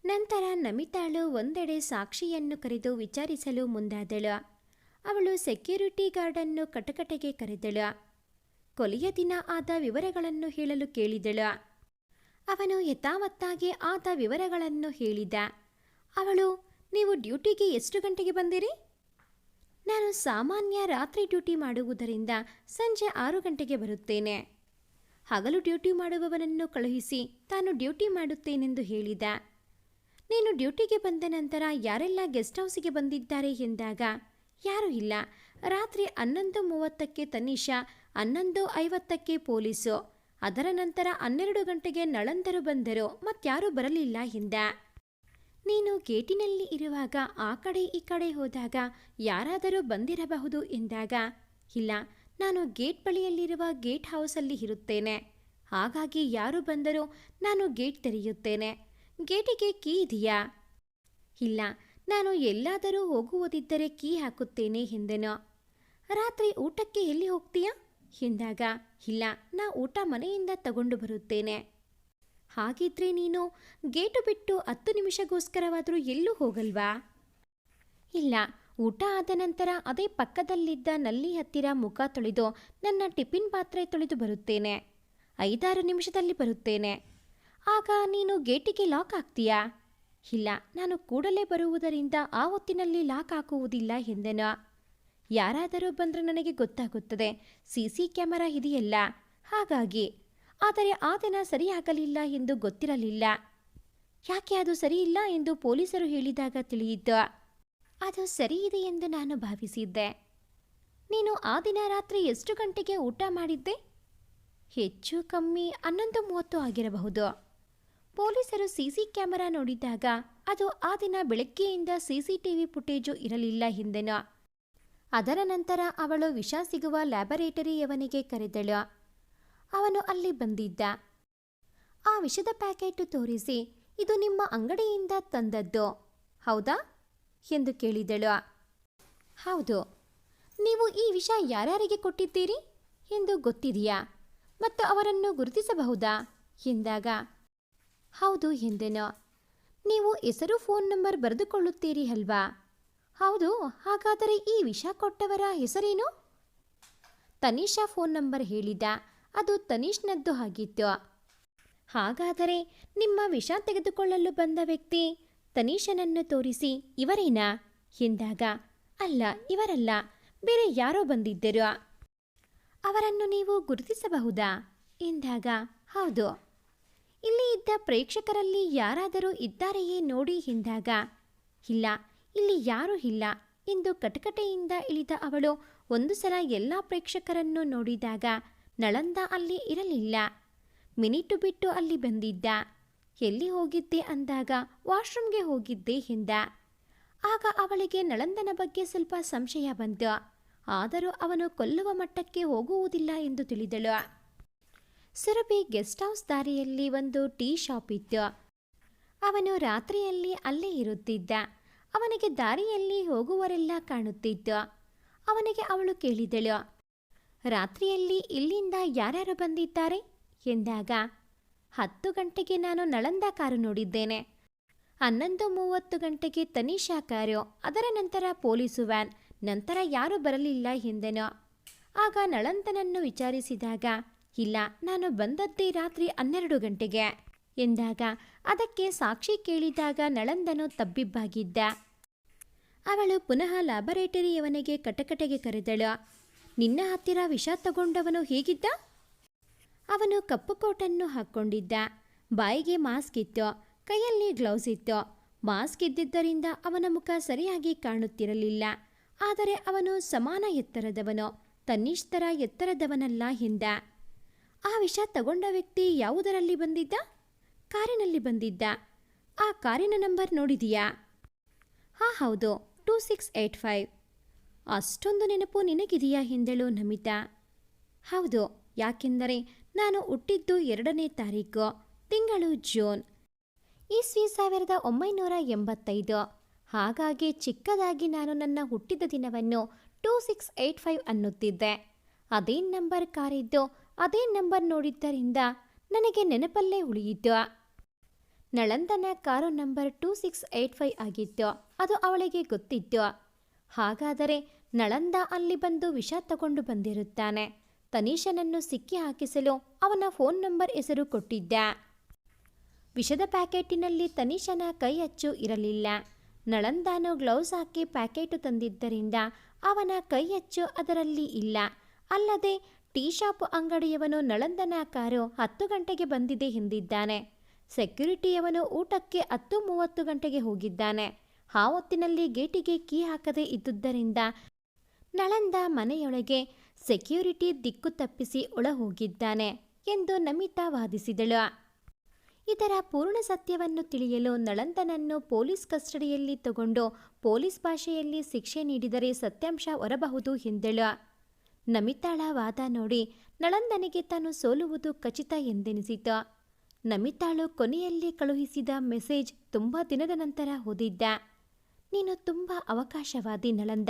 ನಂತರ ನಮಿತಾಳು ಒಂದೆಡೆ ಸಾಕ್ಷಿಯನ್ನು ಕರೆದು ವಿಚಾರಿಸಲು ಮುಂದಾದಳು. ಅವಳು ಸೆಕ್ಯೂರಿಟಿ ಗಾರ್ಡನ್ನು ಕಟಕಟೆಗೆ ಕರೆದಳು. ಕೊಲೆಯ ದಿನ ಆದ ವಿವರಗಳನ್ನು ಹೇಳಲು ಕೇಳಿದಳು. ಅವನು ಯಥಾವತ್ತಾಗಿ ಆದ ವಿವರಗಳನ್ನು ಹೇಳಿದ. ಅವಳು, ನೀವು ಡ್ಯೂಟಿಗೆ ಎಷ್ಟು ಗಂಟೆಗೆ ಬಂದಿರಿ? ನಾನು ಸಾಮಾನ್ಯ ರಾತ್ರಿ ಡ್ಯೂಟಿ ಮಾಡುವುದರಿಂದ ಸಂಜೆ 6 ಗಂಟೆಗೆ ಬರುತ್ತೇನೆ. ಹಗಲು ಡ್ಯೂಟಿ ಮಾಡುವವನನ್ನು ಕಳುಹಿಸಿ ತಾನು ಡ್ಯೂಟಿ ಮಾಡುತ್ತೇನೆಂದು ಹೇಳಿದ. ನೀನು ಡ್ಯೂಟಿಗೆ ಬಂದ ನಂತರ ಯಾರೆಲ್ಲ ಗೆಸ್ಟ್ ಹೌಸಿಗೆ ಬಂದಿದ್ದಾರೆ ಎಂದಾಗ ಯಾರೂ ಇಲ್ಲ. ರಾತ್ರಿ 11:30ಕ್ಕೆ ತನೀಶಾ, 11:50ಕ್ಕೆ ಪೊಲೀಸು, ಅದರ ನಂತರ 12 ಗಂಟೆಗೆ ನಳಂದರು ಬಂದರು, ಮತ್ಯಾರೂ ಬರಲಿಲ್ಲ ಎಂದ. ನೀನು ಗೇಟಿನಲ್ಲಿ ಇರುವಾಗ ಆ ಕಡೆ ಈ ಕಡೆ ಹೋದಾಗ ಯಾರಾದರೂ ಬಂದಿರಬಹುದು ಎಂದಾಗ, ಇಲ್ಲ, ನಾನು ಗೇಟ್ ಬಳಿಯಲ್ಲಿರುವ ಗೇಟ್ ಹೌಸಲ್ಲಿ ಇರುತ್ತೇನೆ, ಹಾಗಾಗಿ ಯಾರು ಬಂದರೂ ನಾನು ಗೇಟ್ ತೆರೆಯುತ್ತೇನೆ. ಗೇಟಿಗೆ ಕೀ ಇದೆಯಾ? ಇಲ್ಲ, ನಾನು ಎಲ್ಲಾದರೂ ಹೋಗುವುದಿದ್ದರೆ ಕೀ ಹಾಕುತ್ತೇನೆ ಎಂದನು. ರಾತ್ರಿ ಊಟಕ್ಕೆ ಎಲ್ಲಿ ಹೋಗ್ತೀಯಾ ಎಂದಾಗ, ಇಲ್ಲ, ನಾ ಊಟ ಮನೆಯಿಂದ ತಗೊಂಡು ಬರುತ್ತೇನೆ. ಹಾಗಿದ್ರೆ ನೀನು ಗೇಟು ಬಿಟ್ಟು 10 ನಿಮಿಷಗೋಸ್ಕರವಾದರೂ ಎಲ್ಲೂ ಹೋಗಲ್ವಾ? ಇಲ್ಲ, ಊಟ ಆದ ನಂತರ ಅದೇ ಪಕ್ಕದಲ್ಲಿದ್ದ ನಲ್ಲಿ ಹತ್ತಿರ ಮುಖ ತೊಳೆದು ನನ್ನ ಟಿಫಿನ್ ಪಾತ್ರೆ ತೊಳೆದು ಬರುತ್ತೇನೆ. 5-6 ನಿಮಿಷದಲ್ಲಿ ಬರುತ್ತೇನೆ. ಆಗ ನೀನು ಗೇಟಿಗೆ ಲಾಕ್ ಹಾಕ್ತೀಯಾ? ಇಲ್ಲ, ನಾನು ಕೂಡಲೇ ಬರುವುದರಿಂದ ಆ ಹೊತ್ತಿನಲ್ಲಿ ಲಾಕ್ ಹಾಕುವುದಿಲ್ಲ ಎಂದನು. ಯಾರಾದರೂ ಬಂದರೆ ನನಗೆ ಗೊತ್ತಾಗುತ್ತದೆ, CC ಕ್ಯಾಮರಾ ಇದೆಯಲ್ಲ, ಹಾಗಾಗಿ. ಆದರೆ ಆ ದಿನ ಸರಿಯಾಗಲಿಲ್ಲ ಎಂದು ಗೊತ್ತಿರಲಿಲ್ಲ. ಯಾಕೆ ಅದು ಸರಿಯಿಲ್ಲ ಎಂದು ಪೊಲೀಸರು ಹೇಳಿದಾಗ ತಿಳಿಯಿತು. ಅದು ಸರಿ ಇದೆ ಎಂದು ನಾನು ಭಾವಿಸಿದ್ದೆ. ನೀನು ಆ ದಿನ ರಾತ್ರಿ ಎಷ್ಟು ಗಂಟೆಗೆ ಊಟ ಮಾಡಿದ್ದೆ? ಹೆಚ್ಚು ಕಮ್ಮಿ 11:30 ಆಗಿರಬಹುದು. ಪೊಲೀಸರು ಸಿಸಿ ಕ್ಯಾಮೆರಾ ನೋಡಿದಾಗ ಅದು ಆ ದಿನ ಬೆಳಗ್ಗೆಯಿಂದ ಸಿಸಿಟಿವಿ ಫುಟೇಜು ಇರಲಿಲ್ಲ ಹಿಂದೆನೋ. ಅದರ ನಂತರ ಅವಳು ವಿಷ ಸಿಗುವ ಲ್ಯಾಬೊರೇಟರಿಯವನಿಗೆ ಕರೆದಳು. ಅವನು ಅಲ್ಲಿ ಬಂದಿದ್ದ. ಆ ವಿಷದ ಪ್ಯಾಕೆಟ್ ತೋರಿಸಿ, ಇದು ನಿಮ್ಮ ಅಂಗಡಿಯಿಂದ ತಂದದ್ದು ಹೌದಾ ಎಂದು ಕೇಳಿದಳು. ಹೌದು. ನೀವು ಈ ವಿಷ ಯಾರ್ಯಾರಿಗೆ ಕೊಟ್ಟಿದ್ದೀರಿ ಎಂದು ಗೊತ್ತಿದೆಯಾ ಮತ್ತು ಅವರನ್ನು ಗುರುತಿಸಬಹುದಾ ಎಂದಾಗ ಹೌದು ಎಂದೆನು. ನೀವು ಹೆಸರು ಫೋನ್ ನಂಬರ್ ಬರೆದುಕೊಳ್ಳುತ್ತೀರಿ ಅಲ್ವಾ? ಹೌದು. ಹಾಗಾದರೆ ಈ ವಿಷ ಕೊಟ್ಟವರ ಹೆಸರೇನು? ತನೀಶಾ ಫೋನ್ ನಂಬರ್ ಹೇಳಿದ. ಅದು ತನೀಶ್ನದ್ದು ಆಗಿತ್ತು. ಹಾಗಾದರೆ ನಿಮ್ಮ ವಿಷ ತೆಗೆದುಕೊಳ್ಳಲು ಬಂದ ವ್ಯಕ್ತಿ ತನೀಶನನ್ನು ತೋರಿಸಿ ಇವರೇನಾ ಎಂದಾಗ ಅಲ್ಲ, ಇವರಲ್ಲ, ಬೇರೆ ಯಾರೋ ಬಂದಿದ್ದರು. ಅವರನ್ನು ನೀವು ಗುರುತಿಸಬಹುದಾ ಎಂದಾಗ ಹೌದು. ಇಲ್ಲಿ ಇದ್ದ ಪ್ರೇಕ್ಷಕರಲ್ಲಿ ಯಾರಾದರೂ ಇದ್ದಾರೆಯೇ ನೋಡಿ ಎಂದಾಗ ಇಲ್ಲ, ಇಲ್ಲಿ ಯಾರೂ ಇಲ್ಲ ಎಂದು ಕಟಕಟೆಯಿಂದ ಇಳಿದ ಅವಳು ಒಂದು ಸಲ ಎಲ್ಲ ಪ್ರೇಕ್ಷಕರನ್ನು ನೋಡಿದಾಗ ನಳಂದ ಅಲ್ಲಿ ಇರಲಿಲ್ಲ. ಮಿನಿಟು ಬಿಟ್ಟು ಅಲ್ಲಿ ಬಂದಿದ್ದ. ಎಲ್ಲಿ ಹೋಗಿದ್ದೆ ಅಂದಾಗ ವಾಶ್ರೂಮ್ಗೆ ಹೋಗಿದ್ದೆ ಎಂದ. ಆಗ ಅವಳಿಗೆ ನಳಂದನ ಬಗ್ಗೆ ಸ್ವಲ್ಪ ಸಂಶಯ ಬಂತು. ಆದರೂ ಅವನು ಕೊಲ್ಲುವ ಮಟ್ಟಕ್ಕೆ ಹೋಗುವುದಿಲ್ಲ ಎಂದು ತಿಳಿದಳು. ಸುರಭಿ ಗೆಸ್ಟ್ ಹೌಸ್ ದಾರಿಯಲ್ಲಿ ಒಂದು ಟೀ ಶಾಪ್ ಇತ್ತು. ಅವನು ರಾತ್ರಿಯಲ್ಲಿ ಅಲ್ಲೇ ಇರುತ್ತಿದ್ದ. ಅವನಿಗೆ ದಾರಿಯಲ್ಲಿ ಹೋಗುವರೆಲ್ಲ ಕಾಣುತ್ತಿತ್ತು. ಅವನಿಗೆ ಅವಳು ಕೇಳಿದಳು, ರಾತ್ರಿಯಲ್ಲಿ ಇಲ್ಲಿಂದ ಯಾರ್ಯಾರು ಬಂದಿದ್ದಾರೆ ಎಂದಾಗ 10 ಗಂಟೆಗೆ ನಾನು ನಳಂದ ಕಾರು ನೋಡಿದ್ದೇನೆ, 11:30 ಗಂಟೆಗೆ ತನೀಶಾ ಕಾರು, ಅದರ ನಂತರ ಪೊಲೀಸು ವ್ಯಾನ್, ನಂತರ ಯಾರೂ ಬರಲಿಲ್ಲ ಎಂದೆನು. ಆಗ ನಳಂದನನ್ನು ವಿಚಾರಿಸಿದಾಗ ಇಲ್ಲ, ನಾನು ಬಂದದ್ದೇ ರಾತ್ರಿ 12 ಗಂಟೆಗೆ ಎಂದಾಗ ಅದಕ್ಕೆ ಸಾಕ್ಷಿ ಕೇಳಿದಾಗ ನಳಂದನು ತಬ್ಬಿಬ್ಬಾಗಿದ್ದ. ಅವಳು ಪುನಃ ಲ್ಯಾಬೊರೇಟರಿಯವನಿಗೆ ಕಟಕಟೆಗೆ ಕರೆದಳು. ನಿನ್ನ ಹತ್ತಿರ ವಿಷ ತಗೊಂಡವನು ಹೇಗಿದ್ದ? ಅವನು ಕಪ್ಪು ಕೋಟನ್ನು ಹಾಕ್ಕೊಂಡಿದ್ದ. ಬಾಯಿಗೆ ಮಾಸ್ಕ್ ಇತ್ತು, ಕೈಯಲ್ಲಿ ಗ್ಲೌಸ್ ಇತ್ತು. ಮಾಸ್ಕ್ ಇದ್ದಿದ್ದರಿಂದ ಅವನ ಮುಖ ಸರಿಯಾಗಿ ಕಾಣುತ್ತಿರಲಿಲ್ಲ. ಆದರೆ ಅವನು ಸಮಾನ ಎತ್ತರದವನು, ತನ್ನೀಶ್ ಥರ ಎತ್ತರದವನಲ್ಲ ಎಂದ. ಆ ವಿಷ ತಗೊಂಡ ವ್ಯಕ್ತಿ ಯಾವುದರಲ್ಲಿ ಬಂದಿದ್ದ? ಕಾರಿನಲ್ಲಿ ಬಂದಿದ್ದ. ಆ ಕಾರಿನ ನಂಬರ್ ನೋಡಿದೀಯಾ? ಹೌದು, 2685. ಅಷ್ಟೊಂದು ನೆನಪು ನಿನಗಿದೆಯಾ ಎಂದಳು ನಮಿತಾ. ಹೌದು, ಯಾಕೆಂದರೆ ನಾನು ಹುಟ್ಟಿದ್ದು 2ನೇ ತಾರೀಕು, ತಿಂಗಳು ಜೂನ್, ಇಸ್ವಿ 1985. ಹಾಗಾಗಿ ಚಿಕ್ಕದಾಗಿ ನಾನು ನನ್ನ ಹುಟ್ಟಿದ ದಿನವನ್ನು 2685 ಅನ್ನುತ್ತಿದ್ದೆ. ಅದೇ ನಂಬರ್ ಕಾರಿದ್ದು, ಅದೇ ನಂಬರ್ ನೋಡಿದ್ದರಿಂದ ನನಗೆ ನೆನಪಲ್ಲೇ ಉಳಿಯಿತು. ನಳಂದನ ಕಾರು ನಂಬರ್ 2685 ಆಗಿತ್ತು. ಅದು ಅವಳಿಗೆ ಗೊತ್ತಿತ್ತು. ಹಾಗಾದರೆ ನಳಂದ ಅಲ್ಲಿ ಬಂದು ವಿಷ ತಗೊಂಡು ಬಂದಿರುತ್ತಾನೆ. ತನೀಶನನ್ನು ಸಿಕ್ಕಿ ಹಾಕಿಸಲು ಅವನ ಫೋನ್ ನಂಬರ್ ಹೆಸರು ಕೊಟ್ಟಿದ್ದ. ವಿಷದ ಪ್ಯಾಕೆಟಿನಲ್ಲಿ ತನೀಶನ ಕೈ ಅಚ್ಚು ಇರಲಿಲ್ಲ. ನಳಂದಾನು ಗ್ಲೌಸ್ ಹಾಕಿ ಪ್ಯಾಕೆಟು ತಂದಿದ್ದರಿಂದ ಅವನ ಕೈ ಅಚ್ಚು ಅದರಲ್ಲಿ ಇಲ್ಲ. ಅಲ್ಲದೆ ಟೀ ಶಾಪ್ ಅಂಗಡಿಯವನು ನಳಂದನ ಕಾರು 10 ಗಂಟೆಗೆ ಬಂದಿದೆ ಎಂದಿದ್ದಾನೆ. ಸೆಕ್ಯೂರಿಟಿಯವನು ಊಟಕ್ಕೆ 10:30 ಗಂಟೆಗೆ ಹೋಗಿದ್ದಾನೆ. ಆ ಹೊತ್ತಿನಲ್ಲಿ ಗೇಟಿಗೆ ಕೀ ಹಾಕದೇ ಇದ್ದುದರಿಂದ ನಳಂದ ಮನೆಯೊಳಗೆ ಸೆಕ್ಯೂರಿಟಿ ದಿಕ್ಕು ತಪ್ಪಿಸಿ ಒಳ ಹೋಗಿದ್ದಾನೆ ಎಂದು ನಮಿತಾ ವಾದಿಸಿದಳು. ಇದರ ಪೂರ್ಣ ಸತ್ಯವನ್ನು ತಿಳಿಯಲು ನಳಂದನನ್ನು ಪೊಲೀಸ್ ಕಸ್ಟಡಿಯಲ್ಲಿ ತಗೊಂಡು ಪೊಲೀಸ್ ಭಾಷೆಯಲ್ಲಿ ಶಿಕ್ಷೆ ನೀಡಿದರೆ ಸತ್ಯಾಂಶ ಹೊರಬಹುದು ಎಂದಳು. ನಮಿತಾಳ ವಾದ ನೋಡಿ ನಳಂದನಿಗೆ ತಾನು ಸೋಲುವುದು ಖಚಿತ ಎಂದೆನಿಸಿತು. ನಮಿತಾಳು ಕೊನೆಯಲ್ಲಿ ಕಳುಹಿಸಿದ ಮೆಸೇಜ್ ತುಂಬ ದಿನದ ನಂತರ ಓದಿದ್ದ. ನೀನು ತುಂಬ ಅವಕಾಶವಾದಿ ನಳಂದ.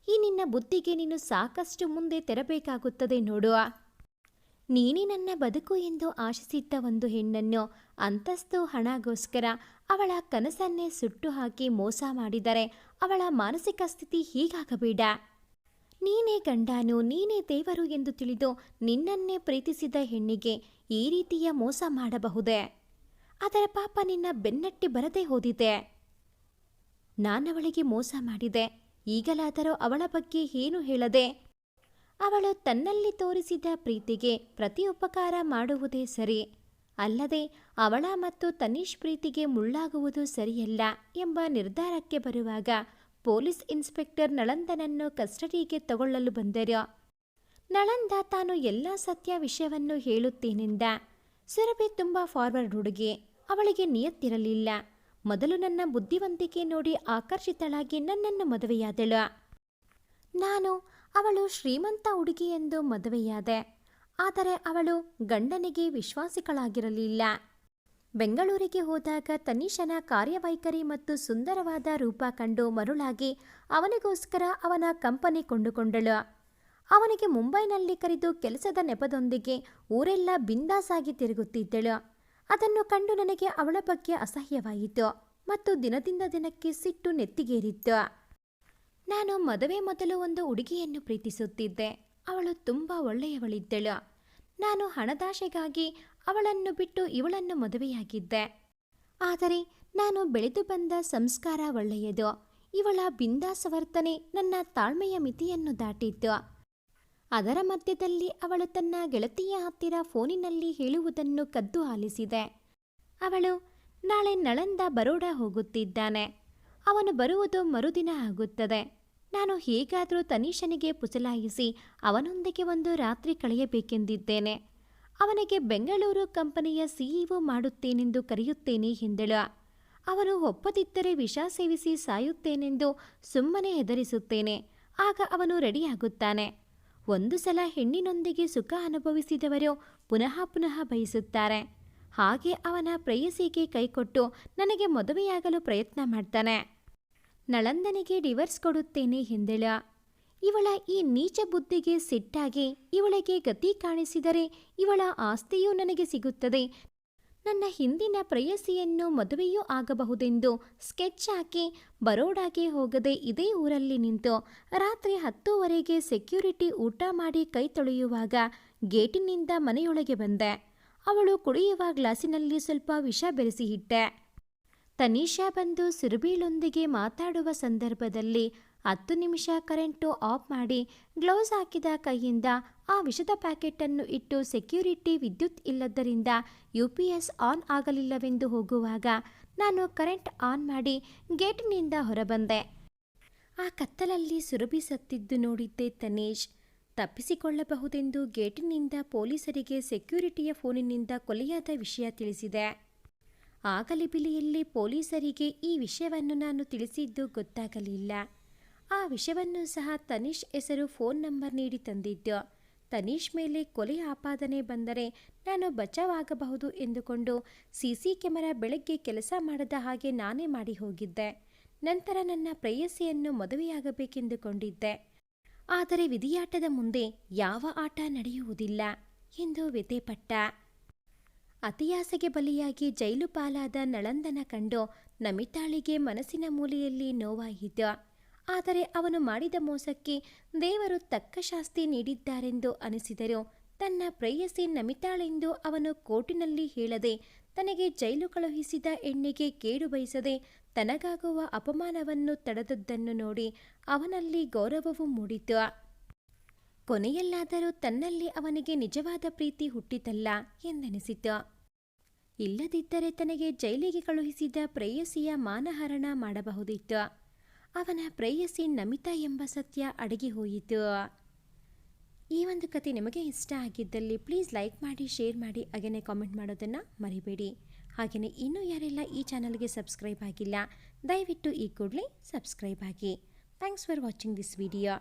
ಈ ನಿನ್ನ ಬುದ್ಧಿಗೆ ನೀನು ಸಾಕಷ್ಟು ಮುಂದೆ ತೆರಬೇಕಾಗುತ್ತದೆ ನೋಡುವ. ನೀನೇ ನನ್ನ ಬದುಕು ಎಂದು ಆಶಿಸಿದ್ದ ಒಂದು ಹೆಣ್ಣನ್ನು ಅಂತಸ್ತು ಹಣಗೋಸ್ಕರ ಅವಳ ಕನಸನ್ನೇ ಸುಟ್ಟು ಹಾಕಿ ಮೋಸ ಮಾಡಿದರೆ ಅವಳ ಮಾನಸಿಕ ಸ್ಥಿತಿ ಹೀಗಾಗಬೇಡ. ನೀನೇ ಗಂಡನು, ನೀನೇ ದೇವರು ಎಂದು ತಿಳಿದು ನಿನ್ನನ್ನೇ ಪ್ರೀತಿಸಿದ ಹೆಣ್ಣಿಗೆ ಈ ರೀತಿಯ ಮೋಸ ಮಾಡಬಹುದೇ? ಅದರ ಪಾಪ ನಿನ್ನ ಬೆನ್ನಟ್ಟಿ ಬರದೇ ಹೋದಿದೆ. ನಾನವಳಿಗೆ ಮೋಸ ಮಾಡಿದೆ. ಈಗಲಾದರೂ ಅವಳ ಬಗ್ಗೆ ಏನು ಹೇಳದೆ ಅವಳು ತನ್ನಲ್ಲಿ ತೋರಿಸಿದ ಪ್ರೀತಿಗೆ ಪ್ರತಿ ಉಪಕಾರ ಮಾಡುವುದೇ ಸರಿ, ಅಲ್ಲದೆ ಅವಳ ಮತ್ತು ತನೀಶ್ ಪ್ರೀತಿಗೆ ಮುಳ್ಳಾಗುವುದು ಸರಿಯಲ್ಲ ಎಂಬ ನಿರ್ಧಾರಕ್ಕೆ ಬರುವಾಗ ಪೊಲೀಸ್ ಇನ್ಸ್ಪೆಕ್ಟರ್ ನಳಂದನನ್ನು ಕಸ್ಟಡಿಗೆ ತಗೊಳ್ಳಲು ಬಂದರು. ನಳಂದ ತಾನು ಎಲ್ಲ ಸತ್ಯ ವಿಷಯವನ್ನು ಹೇಳುತ್ತೇನೆಂದ. ಸುರಭಿ ತುಂಬ ಫಾರ್ವರ್ಡ್ ಹುಡುಗಿ. ಅವಳಿಗೆ ನಿಯತ್ತಿರಲಿಲ್ಲ. ಮೊದಲು ನನ್ನ ಬುದ್ಧಿವಂತಿಕೆ ನೋಡಿ ಆಕರ್ಷಿತಳಾಗಿ ನನ್ನನ್ನು ಮದುವೆಯಾದಳು. ನಾನು ಅವಳು ಶ್ರೀಮಂತ ಹುಡುಗಿ ಎಂದು ಮದುವೆಯಾದೆ. ಆದರೆ ಅವಳು ಗಂಡನಿಗೆ ವಿಶ್ವಾಸಿಗಳಾಗಿರಲಿಲ್ಲ. ಬೆಂಗಳೂರಿಗೆ ಹೋದಾಗ ತನಿಷನ ಕಾರ್ಯವೈಖರಿ ಮತ್ತು ಸುಂದರವಾದ ರೂಪ ಕಂಡು ಮರುಳಾಗಿ ಅವನಿಗೋಸ್ಕರ ಅವನ ಕಂಪನಿ ಕೊಂಡುಕೊಂಡಳು. ಅವನಿಗೆ ಮುಂಬೈನಲ್ಲಿ ಕರೆದು ಕೆಲಸದ ನೆಪದೊಂದಿಗೆ ಊರೆಲ್ಲ ಬಿಂದಾಸಾಗಿ ತಿರುಗುತ್ತಿದ್ದಳು. ಅದನ್ನು ಕಂಡು ನನಗೆ ಅವಳ ಬಗ್ಗೆ ಅಸಹ್ಯವಾಯಿತು ಮತ್ತು ದಿನದಿಂದ ದಿನಕ್ಕೆ ಸಿಟ್ಟು ನೆತ್ತಿಗೇರಿತ್ತು. ನಾನು ಮದುವೆ ಮೊದಲು ಒಂದು ಹುಡುಗಿಯನ್ನು ಪ್ರೀತಿಸುತ್ತಿದ್ದೆ. ಅವಳು ತುಂಬ ಒಳ್ಳೆಯವಳಿದ್ದಳು. ನಾನು ಹಣದಾಶೆಗಾಗಿ ಅವಳನ್ನು ಬಿಟ್ಟು ಇವಳನ್ನು ಮದುವೆಯಾಗಿದ್ದೆ. ಆದರೆ ನಾನು ಬೆಳೆದು ಬಂದ ಸಂಸ್ಕಾರ ಒಳ್ಳೆಯದು. ಇವಳ ಬಿಂದಾಸ ವರ್ತನೆ ನನ್ನ ತಾಳ್ಮೆಯ ಮಿತಿಯನ್ನು ದಾಟಿತ್ತು. ಅದರ ಮಧ್ಯದಲ್ಲಿ ಅವಳು ತನ್ನ ಗೆಳತಿಯ ಹತ್ತಿರ ಫೋನಿನಲ್ಲಿ ಹೇಳುವುದನ್ನು ಕದ್ದು ಆಲಿಸಿದೆ. ಅವಳು, ನಾಳೆ ನಳಂದ ಬರೋಡ ಹೋಗುತ್ತಿದ್ದಾನೆ. ಅವನು ಬರುವುದು ಮರುದಿನ ಆಗುತ್ತದೆ. ನಾನು ಹೇಗಾದರೂ ತನಿಷನಿಗೆ ಪುಸಲಾಯಿಸಿ ಅವನೊಂದಿಗೆ ಒಂದು ರಾತ್ರಿ ಕಳೆಯಬೇಕೆಂದಿದ್ದೇನೆ. ಅವನಿಗೆ ಬೆಂಗಳೂರು ಕಂಪನಿಯ ಸಿಇಒ ಮಾಡುತ್ತೇನೆಂದು ಕರೆಯುತ್ತೇನೆ ಎಂದಳು. ಅವನು ಒಪ್ಪದಿದ್ದರೆ ವಿಷ ಸೇವಿಸಿ ಸಾಯುತ್ತೇನೆಂದು ಸುಮ್ಮನೆ ಹೆದರಿಸುತ್ತೇನೆ. ಆಗ ಅವನು ರೆಡಿಯಾಗುತ್ತಾನೆ. ಒಂದು ಸಲ ಹೆಣ್ಣಿನೊಂದಿಗೆ ಸುಖ ಅನುಭವಿಸಿದವರು ಪುನಃ ಪುನಃ ಬಯಸುತ್ತಾರೆ. ಹಾಗೆ ಅವನ ಪ್ರೇಯಸಿಗೆ ಕೈಕೊಟ್ಟು ನನಗೆ ಮದುವೆಯಾಗಲು ಪ್ರಯತ್ನ ಮಾಡ್ತಾನೆ. ನಳಂದನಿಗೆ ಡಿವರ್ಸ್ ಕೊಡುತ್ತೇನೆ ಎಂದಳು. ಇವಳ ಈ ನೀಚ ಬುದ್ಧಿಗೆ ಸಿಟ್ಟಾಗಿ ಇವಳಿಗೆ ಗತಿ ಕಾಣಿಸಿದರೆ ಇವಳ ಆಸ್ತಿಯೂ ನನಗೆ ಸಿಗುತ್ತದೆ. ನನ್ನ ಹಿಂದಿನ ಪ್ರೇಯಸಿಯನ್ನು ಮದುವೆಯೂ ಆಗಬಹುದೆಂದು ಸ್ಕೆಚ್ ಹಾಕಿ ಬರೋಡಾಗೆ ಹೋಗದೆ ಇದೇ ಊರಲ್ಲಿ ನಿಂತು ರಾತ್ರಿ 10:00ವರೆಗೆ ಸೆಕ್ಯೂರಿಟಿ ಊಟ ಮಾಡಿ ಕೈ ತೊಳೆಯುವಾಗ ಗೇಟಿನಿಂದ ಮನೆಯೊಳಗೆ ಬಂದೆ. ಅವಳು ಕುಡಿಯುವ ಗ್ಲಾಸಿನಲ್ಲಿ ಸ್ವಲ್ಪ ವಿಷ ಬೆರೆಸಿ ಇಟ್ಟೆ. ತನಿಷಾ ಬಂದು ಸುರಭಿಳೊಂದಿಗೆ ಮಾತಾಡುವ ಸಂದರ್ಭದಲ್ಲಿ 10 ನಿಮಿಷ ಕರೆಂಟು ಆಫ್ ಮಾಡಿ ಗ್ಲೌಸ್ ಹಾಕಿದ ಕೈಯಿಂದ ಆ ವಿಷದ ಪ್ಯಾಕೆಟನ್ನು ಇಟ್ಟು ಸೆಕ್ಯೂರಿಟಿ ವಿದ್ಯುತ್ ಇಲ್ಲದ್ದರಿಂದ UPS ಆನ್ ಆಗಲಿಲ್ಲವೆಂದು ಹೋಗುವಾಗ ನಾನು ಕರೆಂಟ್ ಆನ್ ಮಾಡಿ ಗೇಟಿನಿಂದ ಹೊರಬಂದೆ. ಆ ಕತ್ತಲಲ್ಲಿ ಸುರಭಿ ಸತ್ತಿದ್ದು ನೋಡಿದ್ದೆ ತನೀಶ್. ತಪ್ಪಿಸಿಕೊಳ್ಳಬಹುದೆಂದು ಗೇಟಿನಿಂದ ಪೊಲೀಸರಿಗೆ ಸೆಕ್ಯೂರಿಟಿಯ ಫೋನಿನಿಂದ ಕೊಲೆಯಾದ ವಿಷಯ ತಿಳಿಸಿದೆ. ಆ ಗಲಿಬಿಲಿಯಲ್ಲಿ ಪೊಲೀಸರಿಗೆ ಈ ವಿಷಯವನ್ನು ನಾನು ತಿಳಿಸಿದ್ದು ಗೊತ್ತಾಗಲಿಲ್ಲ. ಆ ವಿಷಯವನ್ನು ಸಹ ತನೀಶ್ ಹೆಸರು ಫೋನ್ ನಂಬರ್ ನೀಡಿ ತಂದಿದ್ದು. ತನೀಶ್ ಮೇಲೆ ಕೊಲೆ ಆಪಾದನೆ ಬಂದರೆ ನಾನು ಬಚಾವಾಗಬಹುದು ಎಂದುಕೊಂಡು CC ಕ್ಯಾಮೆರಾ ಬೆಳಗ್ಗೆ ಕೆಲಸ ಮಾಡದ ಹಾಗೆ ನಾನೇ ಮಾಡಿ ಹೋಗಿದ್ದೆ. ನಂತರ ನನ್ನ ಪ್ರೇಯಸಿಯನ್ನು ಮದುವೆಯಾಗಬೇಕೆಂದುಕೊಂಡಿದ್ದೆ. ಆದರೆ ವಿಧಿಯಾಟದ ಮುಂದೆ ಯಾವ ಆಟ ನಡೆಯುವುದಿಲ್ಲ ಎಂದು ವ್ಯಥೆಪಟ್ಟ. ಅತಿಯಾಸೆಗೆ ಬಲಿಯಾಗಿ ಜೈಲು ಪಾಲಾದ ನಳಂದನ ಕಂಡು ನಮಿತಾಳಿಗೆ ಮನಸ್ಸಿನ ಮೂಲೆಯಲ್ಲಿ ನೋವಾಯಿತು. ಆದರೆ ಅವನು ಮಾಡಿದ ಮೋಸಕ್ಕೆ ದೇವರು ತಕ್ಕ ಶಾಸ್ತಿ ನೀಡಿದ್ದಾರೆಂದು ಅನಿಸಿದರು. ತನ್ನ ಪ್ರೇಯಸಿ ನಮಿತಾಳೆಂದು ಅವನು ಕೋರ್ಟಿನಲ್ಲಿ ಹೇಳದೆ ತನಗೆ ಜೈಲು ಕಳುಹಿಸಿದ ಹೆಣ್ಣಿಗೆ ಕೇಡು ಬಯಸದೆ ತನಗಾಗುವ ಅಪಮಾನವನ್ನು ತಡೆದದ್ದನ್ನು ನೋಡಿ ಅವನಲ್ಲಿ ಗೌರವವೂ ಮೂಡಿತು. ಕೊನೆಯಲ್ಲಾದರೂ ತನ್ನಲ್ಲಿ ಅವನಿಗೆ ನಿಜವಾದ ಪ್ರೀತಿ ಹುಟ್ಟಿತಲ್ಲ ಎಂದೆನಿಸಿತು. ಇಲ್ಲದಿದ್ದರೆ ತನಗೆ ಜೈಲಿಗೆ ಕಳುಹಿಸಿದ ಪ್ರೇಯಸಿಯ ಮಾನಹರಣ ಮಾಡಬಹುದಿತ್ತು. ಅವನ ಪ್ರೇಯಸಿ ನಮಿತಾ ಎಂಬ ಸತ್ಯ ಅಡಗಿ ಹೋಯಿತು. ಈ ಒಂದು ಕತೆ ನಿಮಗೆ ಇಷ್ಟ ಆಗಿದ್ದಲ್ಲಿ ಪ್ಲೀಸ್ ಲೈಕ್ ಮಾಡಿ, ಶೇರ್ ಮಾಡಿ, ಹಾಗೆಯೇ ಕಾಮೆಂಟ್ ಮಾಡೋದನ್ನು ಮರಿಬೇಡಿ. ಹಾಗೆಯೇ ಇನ್ನೂ ಯಾರೆಲ್ಲ ಈ ಚಾನಲ್ಗೆ ಸಬ್ಸ್ಕ್ರೈಬ್ ಆಗಿಲ್ಲ ದಯವಿಟ್ಟು ಈ ಕೂಡಲೇ ಸಬ್ಸ್ಕ್ರೈಬ್ ಆಗಿ. Thanks for watching this video.